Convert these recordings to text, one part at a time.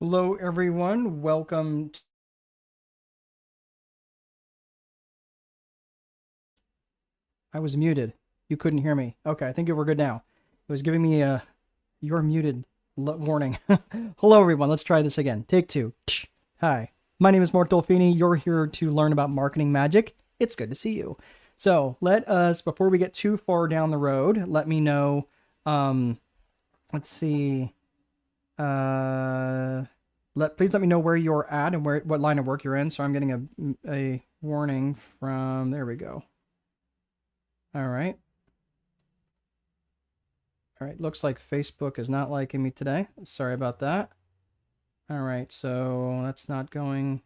Hello, everyone. Welcome. I was muted. You couldn't hear me. Okay, I think we're good now. It was giving me a "you're muted" warning. Hello, everyone. Let's try this again. Take two. Hi, my name is Mark Dolfini. You're here to learn about marketing magic. It's good to see you. So let us, before we get too far down the road, let me know. Um, let's see. Please let me know where you're at and what line of work you're in. So I'm getting a warning from. There we go. All right. All right. Looks like Facebook is not liking me today. Sorry about that. All right. So that's not going.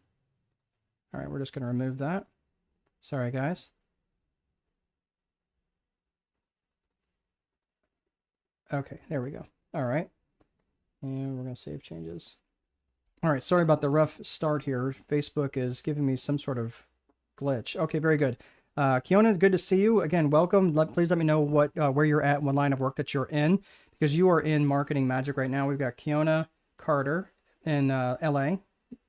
All right. We're just going to remove that. Sorry, guys. Okay. There we go. All right. And we're going to save changes. All right. Sorry about the rough start here. Facebook is giving me some sort of glitch. Okay. Very good. Kiona, good to see you again. Welcome. Please let me know where you're at, what line of work that you're in, because you are in marketing magic right now. We've got Kiona Carter in LA,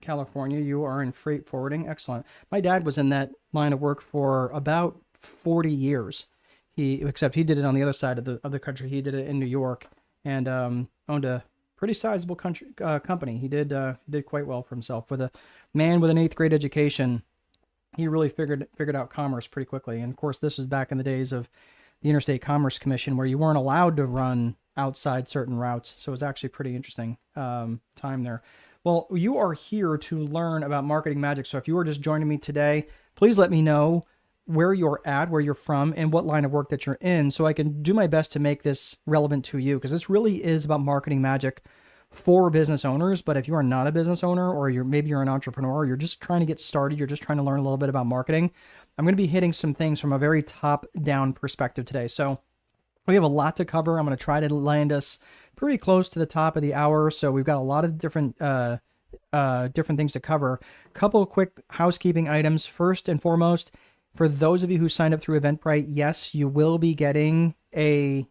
California. You are in freight forwarding. Excellent. My dad was in that line of work for about 40 years. Except he did it on the other side of the country. He did it in New York and owned a pretty sizable company. He did quite well for himself. With a man with an eighth grade education, he really figured out commerce pretty quickly. And of course, this is back in the days of the Interstate Commerce Commission, where you weren't allowed to run outside certain routes. So it was actually pretty interesting time there. Well, you are here to learn about marketing magic. So if you are just joining me today, please let me know where you're at, where you're from, and what line of work that you're in, so I can do my best to make this relevant to you, because this really is about marketing magic for business owners. But if you are not a business owner, or maybe you're an entrepreneur, or you're just trying to get started, you're just trying to learn a little bit about marketing, I'm going to be hitting some things from a very top down perspective today. So we have a lot to cover. I'm going to try to land us pretty close to the top of the hour. So we've got a lot of different things to cover. Couple of quick housekeeping items. First and foremost, for those of you who signed up through Eventbrite, yes, you will be getting a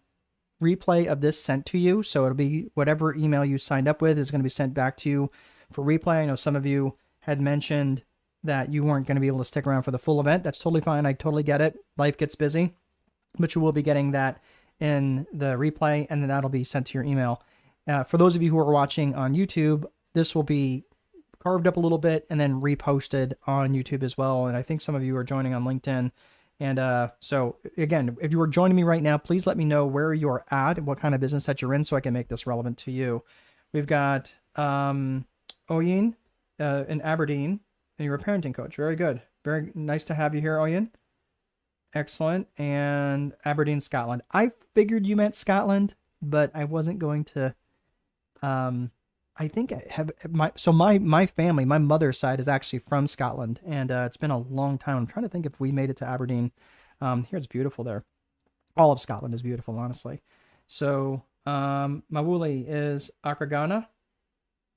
replay of this sent to you. So it'll be whatever email you signed up with is going to be sent back to you for replay. I know some of you had mentioned that you weren't going to be able to stick around for the full event. That's totally fine. I totally get it. Life gets busy, but you will be getting that in the replay, and then that'll be sent to your email. For those of you who are watching on YouTube, this will be carved up a little bit and then reposted on YouTube as well. And I think some of you are joining on LinkedIn. And so again, if you are joining me right now, please let me know where you're at and what kind of business that you're in, so I can make this relevant to you. We've got Oyin in Aberdeen, and you're a parenting coach. Very good. Very nice to have you here, Oyin. Excellent. And Aberdeen, Scotland. I figured you meant Scotland, but I wasn't going to. I think I have my family, my mother's side is actually from Scotland, and it's been a long time. I'm trying to think if we made it to Aberdeen. Here it's beautiful there. All of Scotland is beautiful, honestly. So Mawuli is Akragana,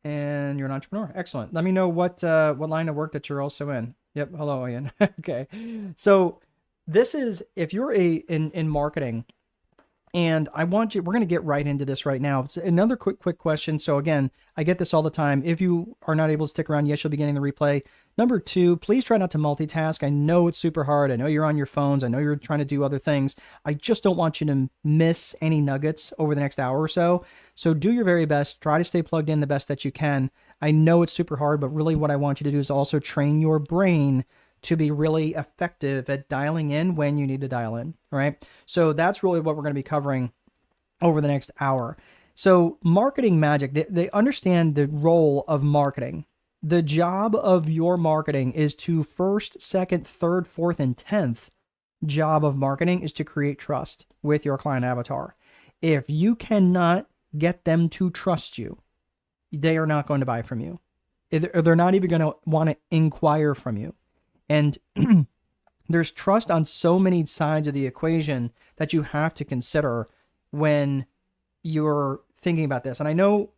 and you're an entrepreneur. Excellent. Let me know what line of work that you're also in. Yep. Hello, Ian. Okay. So this is, if you're in marketing, and I want you, we're going to get right into this right now. It's another quick question. So again, I get this all the time. If you are not able to stick around, yes, you'll be getting the replay. Number two, please try not to multitask. I know it's super hard. I know you're on your phones. I know you're trying to do other things. I just don't want you to miss any nuggets over the next hour or so. So do your very best. Try to stay plugged in the best that you can. I know it's super hard, but really what I want you to do is also train your brain to be really effective at dialing in when you need to dial in. All right. So that's really what we're going to be covering over the next hour. So marketing magic, they understand the role of marketing. The job of your marketing is to first, second, third, fourth, and 10th job of marketing is to create trust with your client avatar. If you cannot get them to trust you, they are not going to buy from you. They're not even going to want to inquire from you. And there's trust on so many sides of the equation that you have to consider when you're thinking about this. And I know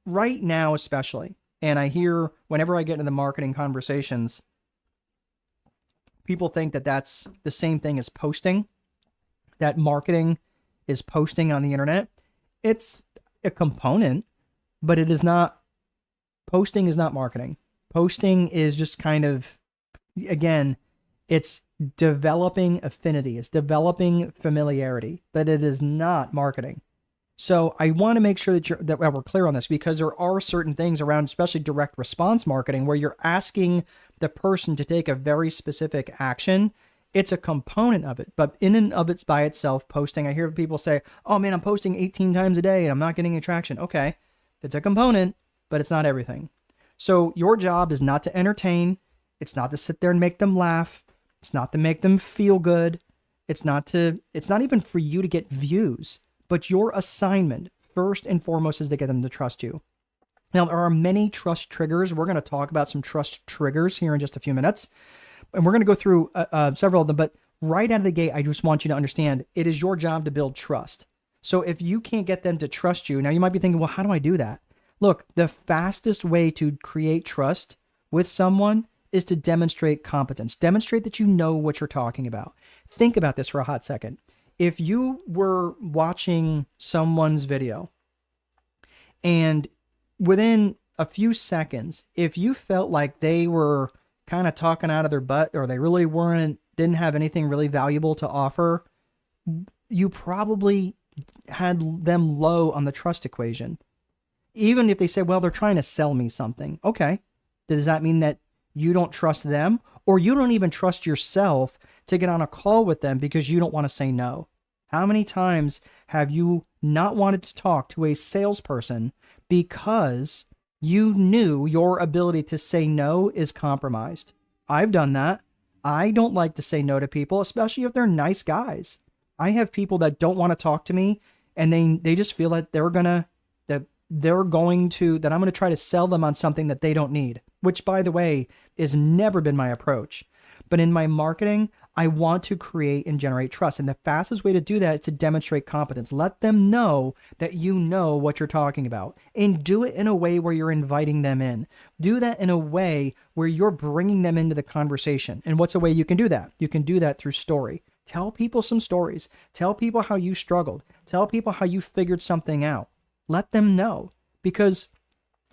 right now, especially, and I hear whenever I get into the marketing conversations, people think that that's the same thing as posting, that marketing is posting on the internet. It's a component, but it is not Posting is not marketing. Posting is just kind of, again, it's developing affinity, it's developing familiarity, but it is not marketing. So I want to make sure that we're clear on this, because there are certain things around, especially direct response marketing, where you're asking the person to take a very specific action. It's a component of it, but in and of it's by itself, posting. I hear people say, "Oh man, I'm posting 18 times a day and I'm not getting any traction." Okay, it's a component, but it's not everything. So your job is not to entertain. It's not to sit there and make them laugh. It's not to make them feel good. It's not even for you to get views. But your assignment, first and foremost, is to get them to trust you. Now, there are many trust triggers. We're going to talk about some trust triggers here in just a few minutes. And we're going to go through several of them. But right out of the gate, I just want you to understand, it is your job to build trust. So if you can't get them to trust you, now you might be thinking, well, how do I do that? Look, the fastest way to create trust with someone is to demonstrate competence. Demonstrate that you know what you're talking about. Think about this for a hot second. If you were watching someone's video and within a few seconds, if you felt like they were kind of talking out of their butt, or they really didn't have anything really valuable to offer, you probably had them low on the trust equation. Even if they say, well, they're trying to sell me something. Okay. Does that mean that you don't trust them, or you don't even trust yourself to get on a call with them because you don't want to say no? How many times have you not wanted to talk to a salesperson because you knew your ability to say no is compromised? I've done that. I don't like to say no to people, especially if they're nice guys. I have people that don't want to talk to me, and they just feel that I'm going to try to sell them on something that they don't need, which, by the way, has never been my approach. But in my marketing, I want to create and generate trust. And the fastest way to do that is to demonstrate competence. Let them know that you know what you're talking about, and do it in a way where you're inviting them in. Do that in a way where you're bringing them into the conversation. And what's a way you can do that? You can do that through story. Tell people some stories. Tell people how you struggled. Tell people how you figured something out. Let them know, because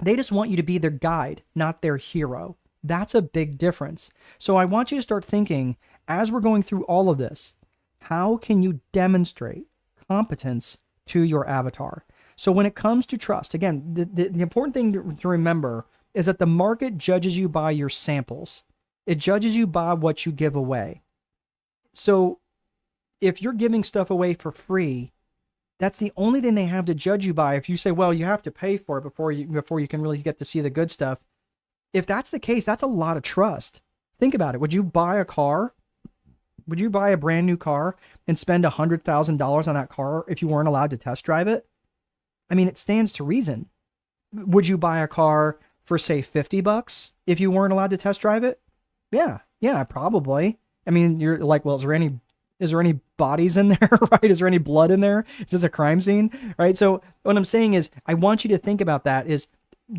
they just want you to be their guide, not their hero. That's a big difference. So I want you to start thinking, as we're going through all of this, how can you demonstrate competence to your avatar? So when it comes to trust, again, the important thing to remember is that the market judges you by your samples. It judges you by what you give away. So if you're giving stuff away for free, that's the only thing they have to judge you by. If you say, well, you have to pay for it before you can really get to see the good stuff. If that's the case, that's a lot of trust. Think about it. Would you buy a car? Would you buy a brand new car and spend $100,000 on that car if you weren't allowed to test drive it? I mean, it stands to reason. Would you buy a car for, say, $50 if you weren't allowed to test drive it? Yeah, probably. I mean, you're like, well, is there any bodies in there, right? Is there any blood in there? Is this a crime scene, right? So what I'm saying is, I want you to think about that is,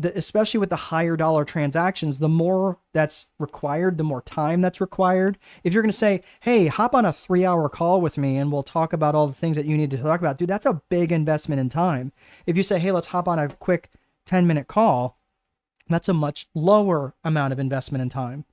especially with the higher dollar transactions, the more that's required, the more time that's required. If you're going to say, hey, hop on a 3-hour call with me and we'll talk about all the things that you need to talk about, dude, that's a big investment in time. If you say, hey, let's hop on a quick 10-minute call, that's a much lower amount of investment in time.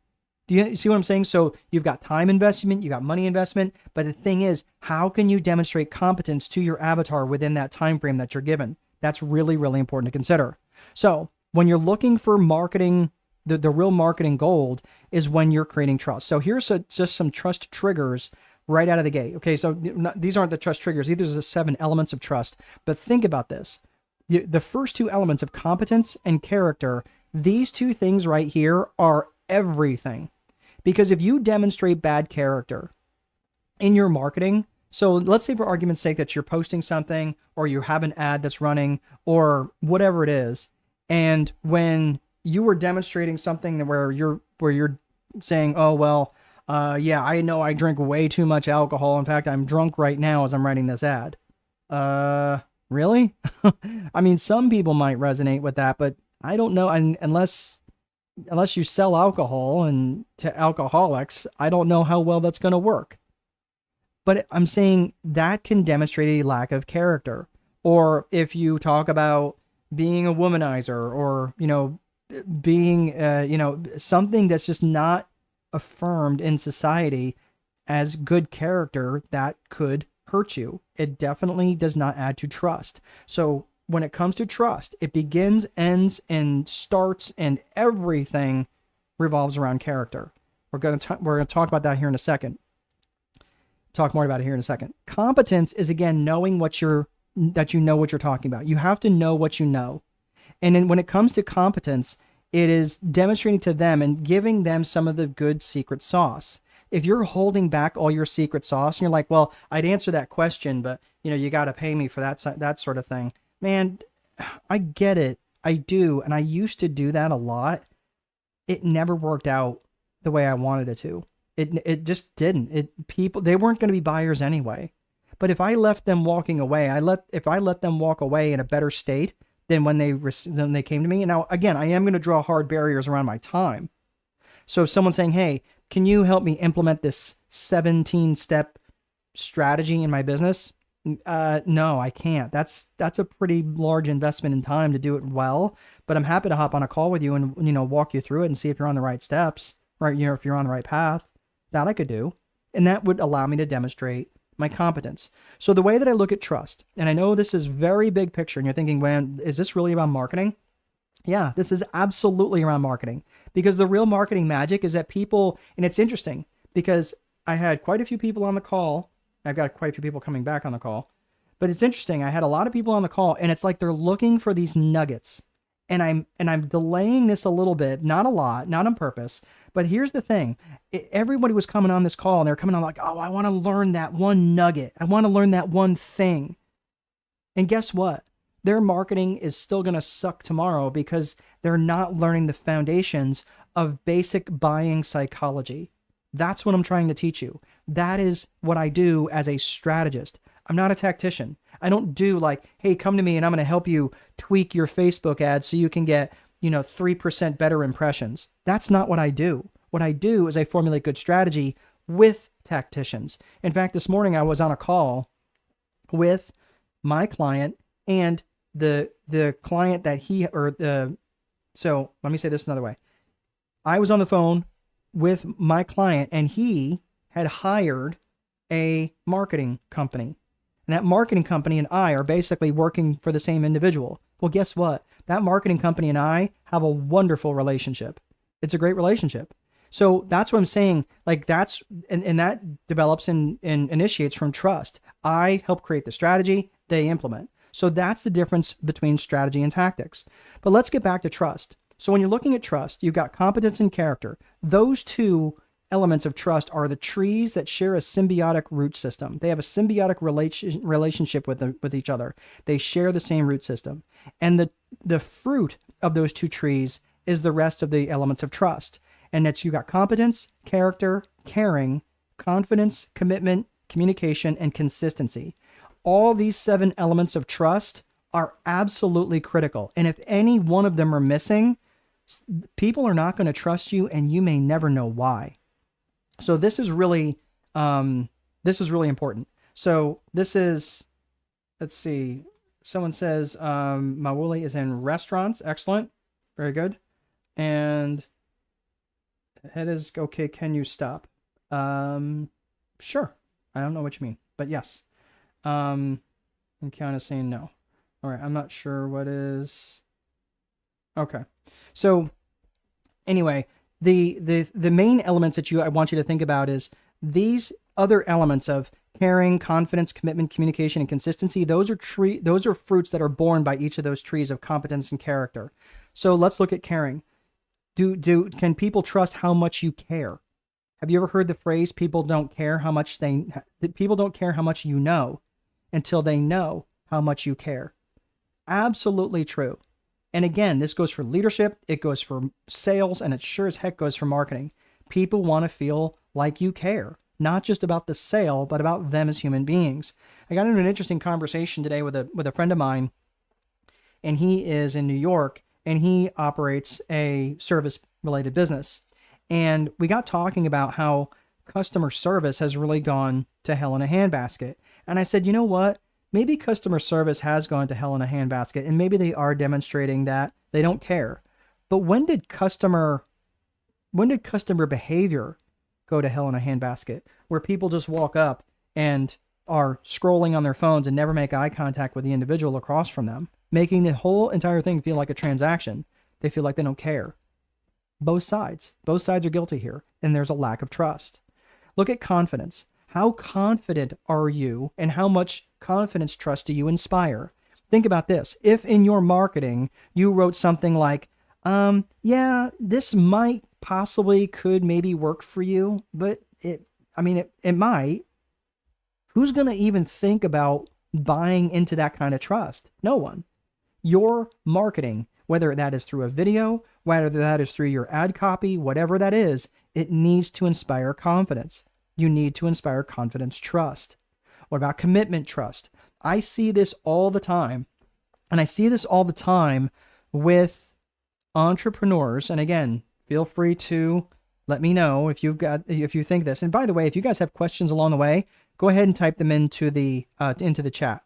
Do you see what I'm saying? So you've got time investment, you got money investment, but the thing is, how can you demonstrate competence to your avatar within that time frame that you're given? That's really, really important to consider. So when you're looking for marketing, the real marketing gold is when you're creating trust. So here's just some trust triggers right out of the gate. Okay, so these aren't the trust triggers. These are the 7 elements of trust. But think about this. The first 2 elements of competence and character, these 2 things right here are everything. Because if you demonstrate bad character in your marketing, so let's say for argument's sake that you're posting something, or you have an ad that's running, or whatever it is, and when you were demonstrating something where you're saying, oh, well, yeah, I know I drink way too much alcohol. In fact, I'm drunk right now as I'm writing this ad. Really? I mean, some people might resonate with that, but I don't know. Unless you sell alcohol and to alcoholics, I don't know how well that's going to work. But I'm saying that can demonstrate a lack of character. Or if you talk about being a womanizer, or, being, something that's just not affirmed in society as good character that could hurt you. It definitely does not add to trust. So when it comes to trust, it begins, ends, and starts, and everything revolves around character. We're going to talk about that here in a second. Talk more about it here in a second. Competence is, again, knowing that you know what you're talking about. You have to know what you know. And then when it comes to competence, it is demonstrating to them and giving them some of the good secret sauce. If you're holding back all your secret sauce and you're like, well, I'd answer that question, but you got to pay me for that sort of thing. Man, I get it. I do. And I used to do that a lot. It never worked out the way I wanted it to. It just didn't. They weren't going to be buyers anyway. But if I left them walking away, if I let them walk away in a better state than when they came to me. And now, again, I am going to draw hard barriers around my time. So if someone's saying, hey, can you help me implement this 17-step strategy in my business? No, I can't. That's a pretty large investment in time to do it well. But I'm happy to hop on a call with you and walk you through it and see if you're on the right steps, right? If you're on the right path. That I could do, and that would allow me to demonstrate my competence. So the way that I look at trust, and I know this is very big picture, and you're thinking, man, is this really about marketing? Yeah, this is absolutely around marketing, because the real marketing magic is that people, and it's interesting because I had quite a few people on the call. I've got quite a few people coming back on the call, but it's interesting. I had a lot of people on the call, and it's like they're looking for these nuggets, and I'm delaying this a little bit, not a lot, not on purpose. But here's the thing. Everybody was coming on this call and they're coming on like, oh, I want to learn that one nugget. I want to learn that one thing. And guess what? Their marketing is still going to suck tomorrow because they're not learning the foundations of basic buying psychology. That's what I'm trying to teach you. That is what I do as a strategist. I'm not a tactician. I don't do like, hey, come to me and I'm going to help you tweak your Facebook ads so you can get 3% better impressions. That's not what I do. What I do is I formulate good strategy with tacticians. In fact, this morning I was on a call with my client and the client that so let me say this another way. I was on the phone with my client and he had hired a marketing company. And that marketing company and I are basically working for the same individual. Well, guess what? That marketing company and I have a wonderful relationship. It's a great relationship. So that's what I'm saying. Like and that develops and initiates from trust. I help create the strategy, they implement. So that's the difference between strategy and tactics. But let's get back to trust. So when you're looking at trust, you've got competence and character. Those two elements of trust are the trees that share a symbiotic root system. They have a symbiotic relationship with each other. They share the same root system. And the fruit of those two trees is the rest of the elements of trust. And that's you got competence, character, caring, confidence, commitment, communication, and consistency. All these 7 elements of trust are absolutely critical. And if any one of them are missing, people are not going to trust you and you may never know why. So this is really important. So this is, let's see. Someone says, Mawuli is in restaurants. Excellent. Very good. And head is okay. Can you stop? Sure. I don't know what you mean, but yes. And Kiana is saying no. All right. I'm not sure what is. Okay. So anyway, the main elements that I want you to think about is these other elements of caring, confidence, commitment, communication, and consistency. Those are fruits that are born by each of those trees of competence and character. So let's look at caring. Can people trust how much you care? Have you ever heard the phrase people don't care how much you know until they know how much you care? Absolutely true. And again, this goes for leadership, it goes for sales, and it sure as heck goes for marketing. People want to feel like you care, not just about the sale, but about them as human beings. I got into an interesting conversation today with a friend of mine, and he is in New York, and he operates a service-related business. And we got talking about how customer service has really gone to hell in a handbasket. And I said, you know what? Maybe customer service has gone to hell in a handbasket, and maybe they are demonstrating that they don't care. But when did customer behavior go to hell in a handbasket, where people just walk up and are scrolling on their phones and never make eye contact with the individual across from them, making the whole entire thing feel like a transaction? They feel like they don't care. Both sides are guilty here, and there's a lack of trust. Look at confidence. How confident are you, and how much confidence trust do you inspire? Think about this. If in your marketing you wrote something like, yeah, this might possibly could maybe work for you, but it might. Who's going to even think about buying into that kind of trust? No one. Your marketing, whether that is through a video, whether that is through your ad copy, whatever that is, it needs to inspire confidence. You need to inspire confidence, trust. What about commitment, trust? I see this all the time. And I see this all the time with entrepreneurs. And again, feel free to let me know if you think this. And by the way, if you guys have questions along the way, go ahead and type them into the chat.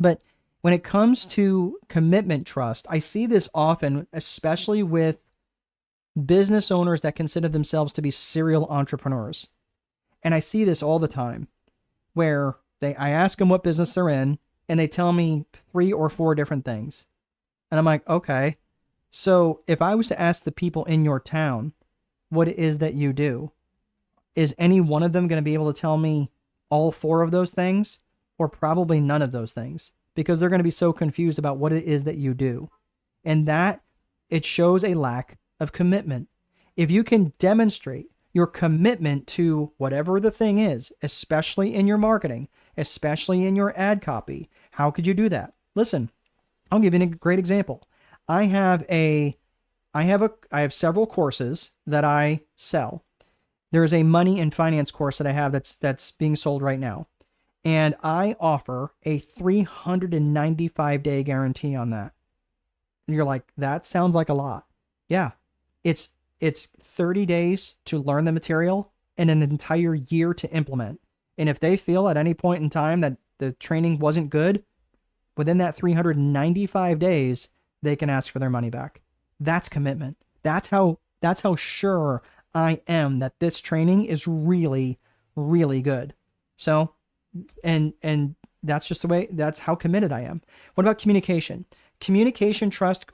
But when it comes to commitment trust, I see this often, especially with business owners that consider themselves to be serial entrepreneurs. And I see this all the time, where I ask them what business they're in, and they tell me 3 or 4 different things. And I'm like, okay, so if I was to ask the people in your town what it is that you do, is any one of them going to be able to tell me all 4 of those things? Or probably none of those things, because they're going to be so confused about what it is that you do. And that, it shows a lack of commitment. If you can demonstrate your commitment to whatever the thing is, especially in your marketing, especially in your ad copy, how could you do that? Listen, I'll give you a great example. I have several courses that I sell. There's a money and finance course that I have that's being sold right now. And I offer a 395-day guarantee on that. And you're like, that sounds like a lot. Yeah, it's 30 days to learn the material and an entire year to implement. And if they feel at any point in time that the training wasn't good, within that 395 days, they can ask for their money back. That's commitment. That's how sure I am that this training is really, really good. So, and that's just the way, that's how committed I am. What about communication? Communication trust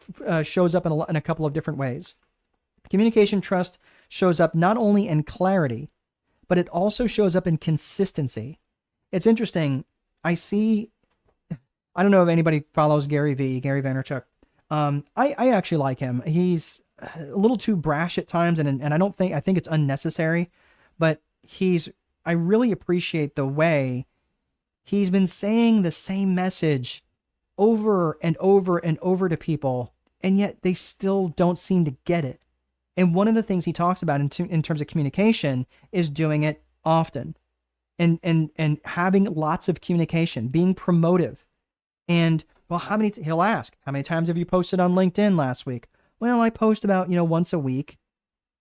shows up in a couple of different ways. Communication trust shows up not only in clarity, but it also shows up in consistency. It's interesting. I don't know if anybody follows Gary Vaynerchuk. I actually like him. He's a little too brash at times, and I think it's unnecessary, but I really appreciate the way he's been saying the same message over and over and over to people, and yet they still don't seem to get it. And one of the things he talks about in terms of communication is doing it often and having lots of communication, being promotive. And well, he'll ask, how many times have you posted on LinkedIn last week? Well, I post about, once a week.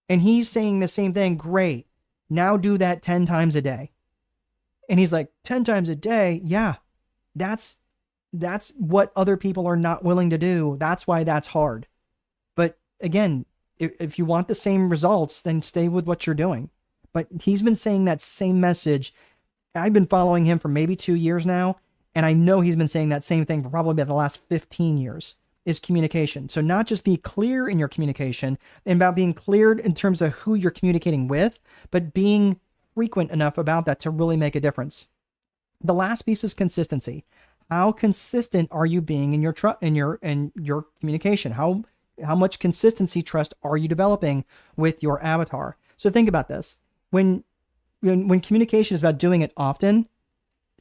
And he's saying the same thing. Great. Now do that 10 times a day. And he's like, 10 times a day? Yeah, that's what other people are not willing to do. That's why that's hard. But again, if you want the same results, then stay with what you're doing. But he's been saying that same message. I've been following him for maybe 2 years now, and I know he's been saying that same thing for probably about the last 15 years, is communication. So not just be clear in your communication and about being cleared in terms of who you're communicating with, but being frequent enough about that to really make a difference. The last piece is consistency. How consistent are you being in your communication? How much consistency trust are you developing with your avatar? So think about this. When communication is about doing it often,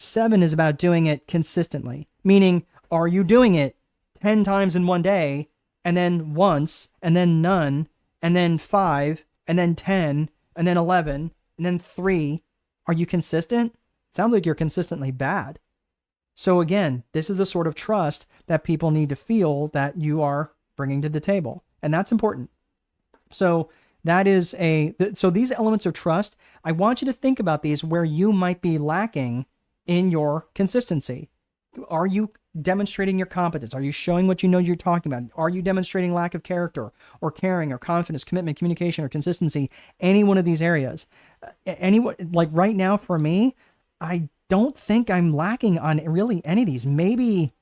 7 is about doing it consistently. Meaning, are you doing it 10 times in one day, and then once, and then none, and then 5, and then 10, and then 11, and then 3? Are you consistent? It sounds like you're consistently bad. So again, this is the sort of trust that people need to feel that you are bringing to the table. And that's important. So so these elements of trust, I want you to think about these where you might be lacking in your consistency. demonstrating your competence? Are you showing what you know you're talking about? Are you demonstrating lack of character or caring or confidence, commitment, communication, or consistency? Any one of these areas. Anyone, like right now for me, I don't think I'm lacking on really any of these. Maybe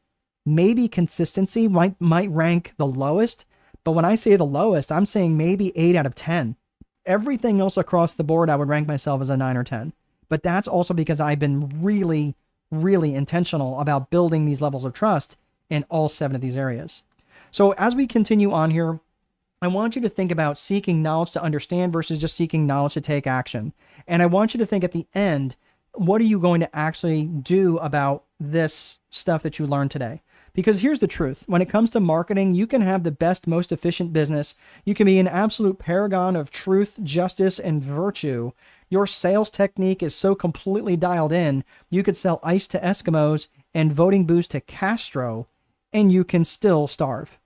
consistency might rank the lowest, but when I say the lowest, I'm saying maybe 8 out of 10. Everything else across the board, I would rank myself as a 9 or 10. But that's also because I've been really, really intentional about building these levels of trust in all 7 of these areas. So as we continue on here, I want you to think about seeking knowledge to understand versus just seeking knowledge to take action. And I want you to think at the end, what are you going to actually do about this stuff that you learned today? Because here's the truth. When it comes to marketing, you can have the best, most efficient business. You can be an absolute paragon of truth, justice, and virtue. Your sales technique is so completely dialed in, you could sell ice to Eskimos and voting booze to Castro, and you can still starve.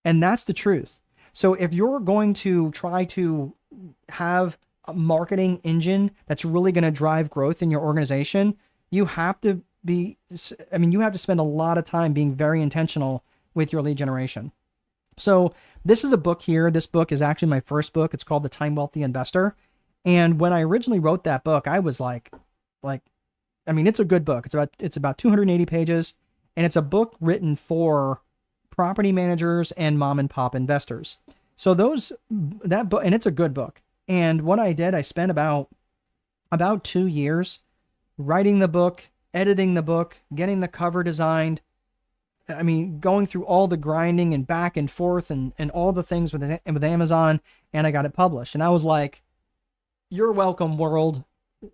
And that's the truth. So if you're going to try to have a marketing engine that's really going to drive growth in your organization, you have to spend a lot of time being very intentional with your lead generation. So this is a book here. This book is actually my first book. It's called The Time Wealthy Investor. And when I originally wrote that book, I was it's a good book. It's about 280 pages, and it's a book written for property managers and mom and pop investors. So that book, and it's a good book. And what I did, I spent about 2 years writing the book, editing the book, getting the cover designed. Going through all the grinding and back and forth and all the things with Amazon, and I got it published. And I was like, you're welcome, world.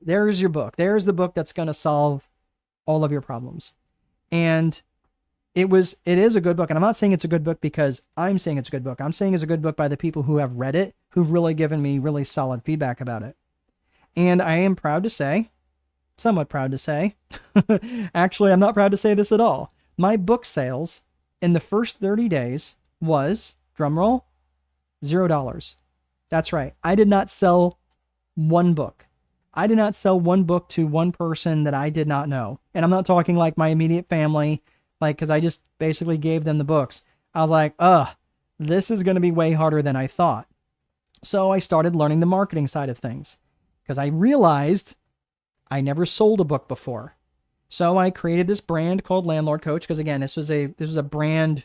There's your book. There's the book that's going to solve all of your problems. And it is a good book. And I'm not saying it's a good book because I'm saying it's a good book. I'm saying it's a good book by the people who have read it, who've really given me really solid feedback about it. And I am proud to say, somewhat proud to say, actually, I'm not proud to say this at all. My book sales in the first 30 days was, drumroll, $0. That's right. I did not sell one book. I did not sell one book to one person that I did not know. And I'm not talking like my immediate family, because I just basically gave them the books. I was like, this is going to be way harder than I thought. So I started learning the marketing side of things because I realized I never sold a book before. So I created this brand called Landlord Coach because, again, this was a brand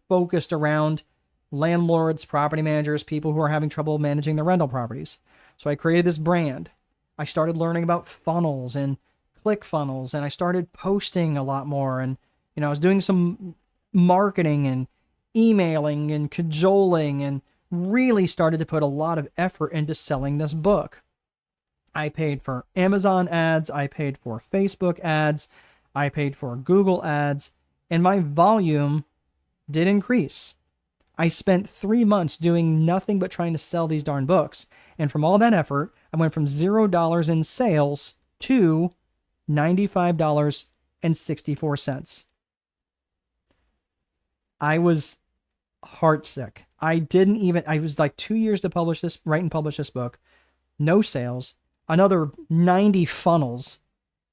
focused around landlords, property managers, people who are having trouble managing their rental properties. So I created this brand. I started learning about funnels and click funnels, and I started posting a lot more. And, I was doing some marketing and emailing and cajoling and really started to put a lot of effort into selling this book. I paid for Amazon ads. I paid for Facebook ads. I paid for Google ads, and my volume did increase. I spent 3 months doing nothing but trying to sell these darn books. And from all that effort, I went from $0 in sales to $95.64. I was heartsick. I was like 2 years to write and publish this book. No sales. Another 90 funnels.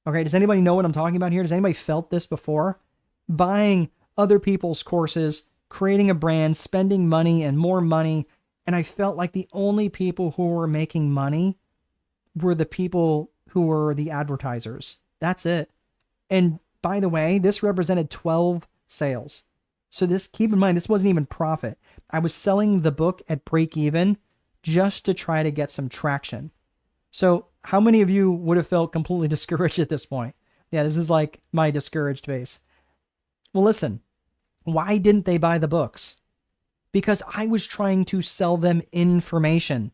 Okay, does anybody know what I'm talking about here? Does anybody felt this before? Buying other people's courses, creating a brand, spending money and more money. And I felt like the only people who were making money were the people who were the advertisers. That's it. And by the way, this represented 12 sales. So keep in mind, this wasn't even profit. I was selling the book at break even just to try to get some traction. So how many of you would have felt completely discouraged at this point? Yeah, this is like my discouraged face. Well, listen, why didn't they buy the books? Because I was trying to sell them information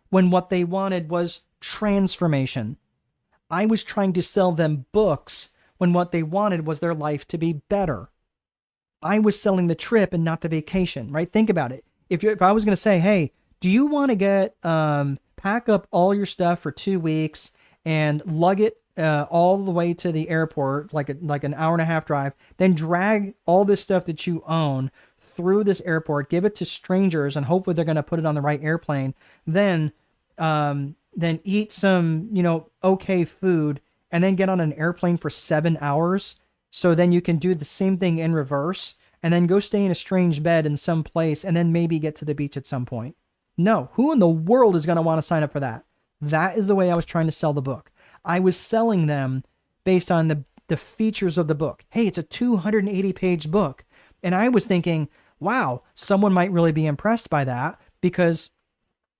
when what they wanted was transformation. I was trying to sell them books when what they wanted was their life to be better. I was selling the trip and not the vacation, right? Think about it. If I was going to say, hey, do you want to pack up all your stuff for 2 weeks and lug it all the way to the airport, like an hour and a half drive, then drag all this stuff that you own through this airport, give it to strangers, and hopefully they're going to put it on the right airplane, then eat some, okay food, and then get on an airplane for 7 hours So then you can do the same thing in reverse and then go stay in a strange bed in some place and then maybe get to the beach at some point. No, who in the world is going to want to sign up for that? That is the way I was trying to sell the book. I was selling them based on the features of the book. Hey, it's a 280-page book. And I was thinking, wow, someone might really be impressed by that because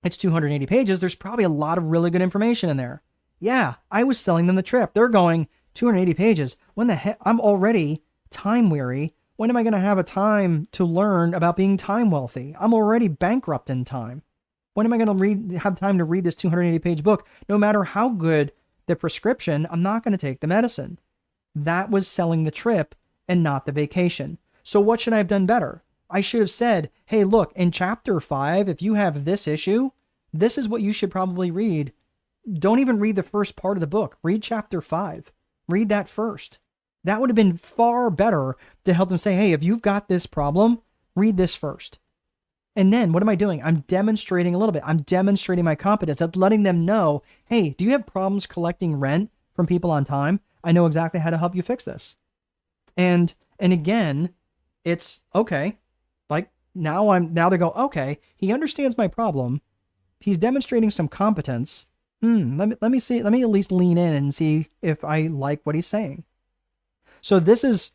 it's 280 pages. There's probably a lot of really good information in there. Yeah, I was selling them the trip. They're going 280 pages. When the heck? I'm already time weary. When am I going to have a time to learn about being time wealthy? I'm already bankrupt in time. When am I going to have time to read this 280-page book? No matter how good the prescription, I'm not going to take the medicine. That was selling the trip and not the vacation. So what should I have done better? I should have said, hey, look, in chapter 5, if you have this issue, this is what you should probably read. Don't even read the first part of the book. Read chapter 5. Read that first. That would have been far better to help them say, hey, if you've got this problem, read this first. And then what am I doing? I'm demonstrating a little bit. I'm demonstrating my competence. I'm letting them know, hey, do you have problems collecting rent from people on time? I know exactly how to help you fix this. And again, it's okay. Like now they go, okay, he understands my problem. He's demonstrating some competence. Let me see. Let me at least lean in and see if I like what he's saying. So this is,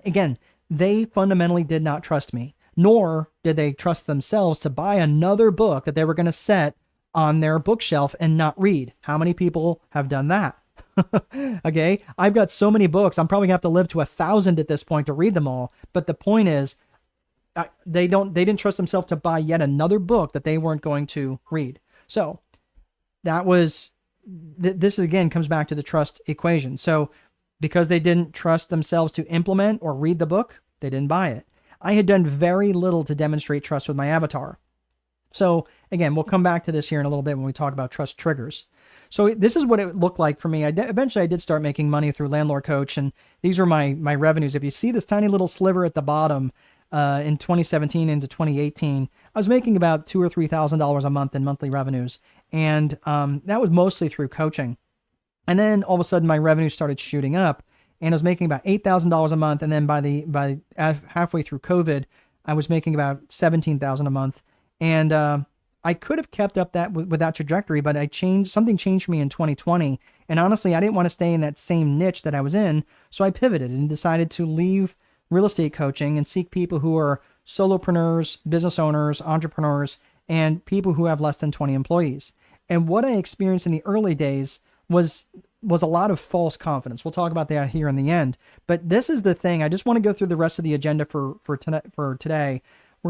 again, they fundamentally did not trust me, nor did they trust themselves to buy another book that they were going to set on their bookshelf and not read. How many people have done that? Okay. I've got so many books. I'm probably gonna have to live to 1,000 at this point to read them all. But the point is, they didn't trust themselves to buy yet another book that they weren't going to read. So that was, this again comes back to the trust equation. So because they didn't trust themselves to implement or read the book, they didn't buy it. I had done very little to demonstrate trust with my avatar. So again, we'll come back to this here in a little bit when we talk about trust triggers. So this is what it looked like for me. Eventually I did start making money through Landlord Coach, and these are my revenues. If you see this tiny little sliver at the bottom, in 2017 into 2018, I was making about $2,000 or $3,000 a month in monthly revenues. And that was mostly through coaching. And then all of a sudden my revenue started shooting up, and I was making about $8,000 a month. And then by halfway through COVID, I was making about $17,000 a month. And I could have kept up that with that trajectory, but something changed for me in 2020. And honestly, I didn't want to stay in that same niche that I was in. So I pivoted and decided to leave real estate coaching and seek people who are solopreneurs, business owners, entrepreneurs, and people who have less than 20 employees. And what I experienced in the early days was a lot of false confidence. We'll talk about that here in the end. But this is the thing. I just want to go through the rest of the agenda for today.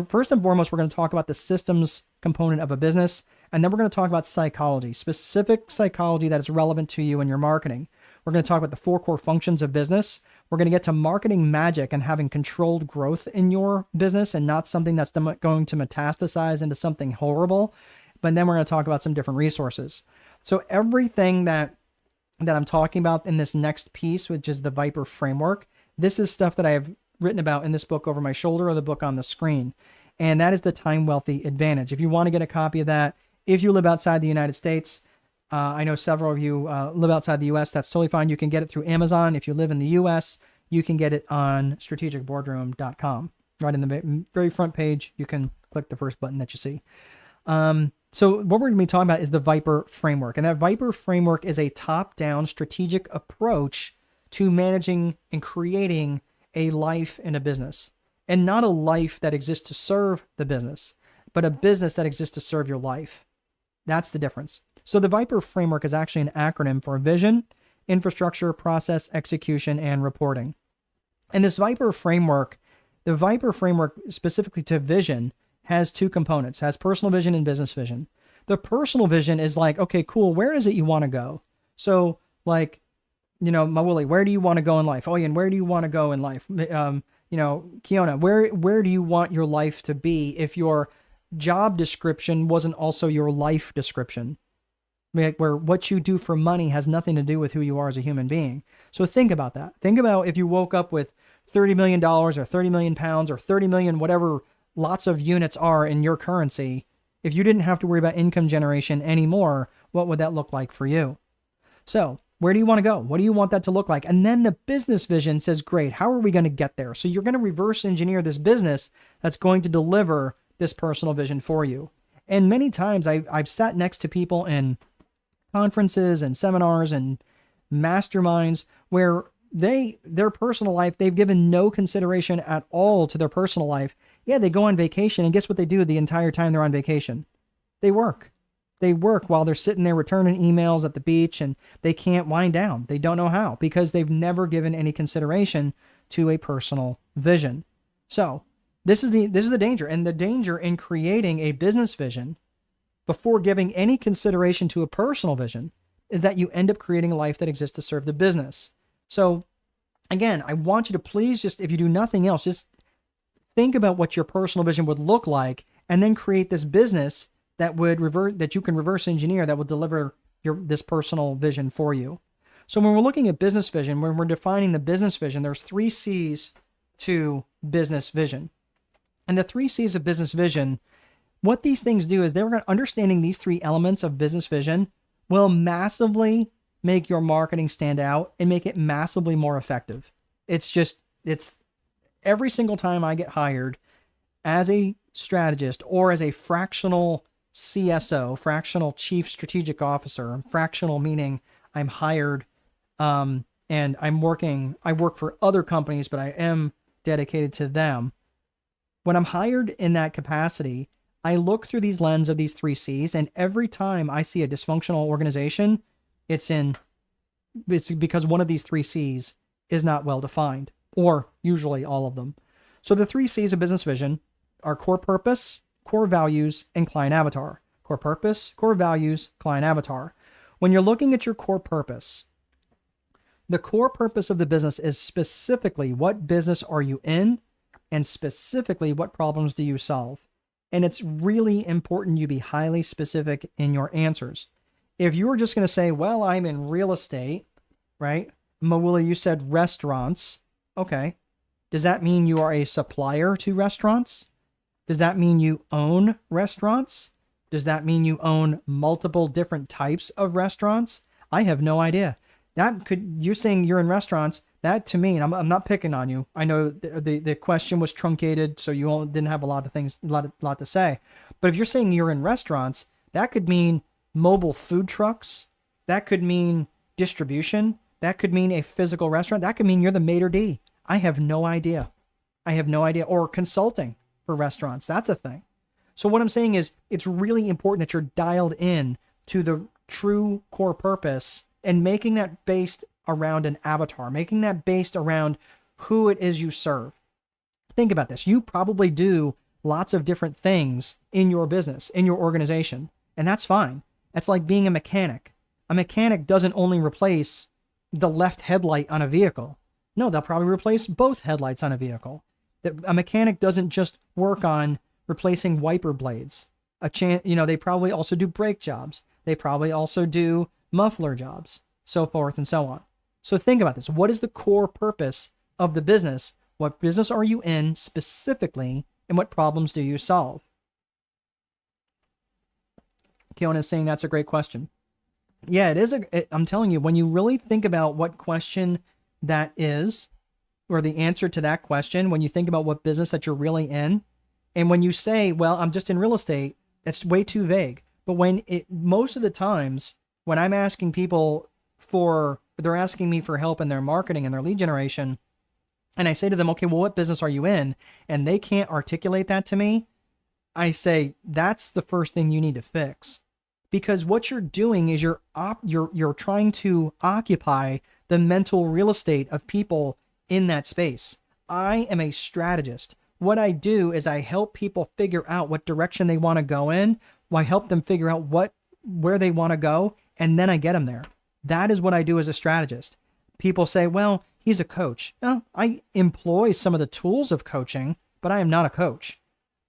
First and foremost, we're going to talk about the systems component of a business, and then we're going to talk about psychology, specific psychology that is relevant to you in your marketing. We're going to talk about the 4 core functions of business. We're going to get to marketing magic and having controlled growth in your business and not something that's going to metastasize into something horrible. But then we're going to talk about some different resources. So everything that I'm talking about in this next piece, which is the Viper framework, this is stuff that I have written about in this book over my shoulder or the book on the screen. And that is the Time Wealthy Advantage. If you want to get a copy of that, if you live outside the United States, I know several of you live outside the US, that's totally fine. You can get it through Amazon. If you live in the US, you can get it on strategicboardroom.com. Right in the very front page, you can click the first button that you see. So what we're going to be talking about is the Viper framework. And that Viper framework is a top-down strategic approach to managing and creating a life in a business, and not a life that exists to serve the business, but a business that exists to serve your life. That's the difference. So the Viper framework is actually an acronym for vision, infrastructure, process, execution, and reporting. And this Viper framework, the Viper framework specifically to vision, has 2 components, has personal vision and business vision. The personal vision is like, okay, cool, where is it you want to go? So like, Mawuli, where do you want to go in life? Oh, yeah, and where do you want to go in life? Kiona, where do you want your life to be if your job description wasn't also your life description? Like where what you do for money has nothing to do with who you are as a human being. So think about that. Think about if you woke up with $30 million or 30 million pounds or 30 million, whatever lots of units are in your currency. If you didn't have to worry about income generation anymore, what would that look like for you? So Where do you want to go? What do you want that to look like? And then the business vision says, great, how are we going to get there? So you're going to reverse engineer this business that's going to deliver this personal vision for you. And many times I've sat next to people in conferences and seminars and masterminds where their personal life, they've given no consideration at all to their personal life. Yeah, they go on vacation, and guess what they do the entire time they're on vacation? They work. They work while they're sitting there returning emails at the beach, and they can't wind down. They don't know how because they've never given any consideration to a personal vision. So this is the danger. And the danger in creating a business vision before giving any consideration to a personal vision is that you end up creating a life that exists to serve the business. So again, I want you to please just, if you do nothing else, just think about what your personal vision would look like and then create this business that you can reverse engineer that will deliver this personal vision for you. So when we're looking at business vision, when we're defining the business vision, there's 3 C's to business vision. And the 3 C's of business vision, what these things do is understanding these 3 elements of business vision will massively make your marketing stand out and make it massively more effective. It's every single time I get hired as a strategist or as a fractional CSO, fractional chief strategic officer, fractional meaning I'm hired and I work for other companies, but I am dedicated to them. When I'm hired in that capacity, I look through these lens of these 3 C's, and every time I see a dysfunctional organization, it's because one of these 3 C's is not well defined, or usually all of them. So the 3 C's of business vision are core purpose, core values, and client avatar. Core purpose, core values, client avatar. When you're looking at your core purpose, the core purpose of the business is specifically what business are you in, and specifically what problems do you solve. And it's really important you be highly specific in your answers. If you were just going to say, well, I'm in real estate, right? Mawula, you said restaurants. Okay. Does that mean you are a supplier to restaurants? Does that mean you own restaurants? Does that mean you own multiple different types of restaurants? I have no idea. You're saying you're in restaurants, that to me, and I'm not picking on you. I know the question was truncated, so you didn't have a lot to say. But if you're saying you're in restaurants, that could mean mobile food trucks. That could mean distribution. That could mean a physical restaurant. That could mean you're the maitre d'. I have no idea. Or consulting for restaurants. That's a thing. So what I'm saying is it's really important that you're dialed in to the true core purpose and making that based around an avatar, making that based around who it is you serve. Think about this. You probably do lots of different things in your business, in your organization, and that's fine. That's like being a mechanic. A mechanic doesn't only replace the left headlight on a vehicle. No, they'll probably replace both headlights on a vehicle. A mechanic doesn't just work on replacing wiper blades. They probably also do brake jobs. They probably also do muffler jobs, so forth and so on. So think about this. What is the core purpose of the business? What business are you in specifically, and what problems do you solve? Keon is saying that's a great question. Yeah, it is. I'm telling you, when you really think about what question that is, or the answer to that question, when you think about what business that you're really in, and when you say, well, I'm just in real estate, that's way too vague. But most of the times when I'm asking people they're asking me for help in their marketing and their lead generation, and I say to them, okay, well, what business are you in? And they can't articulate that to me. I say, that's the first thing you need to fix. Because what you're doing is you're trying to occupy the mental real estate of people in that space. I am a strategist. What I do is I help people figure out what direction they want to go in. I help them figure out where they want to go, and then I get them there. That is what I do as a strategist. People say, well, he's a coach. No, I employ some of the tools of coaching, but I am not a coach.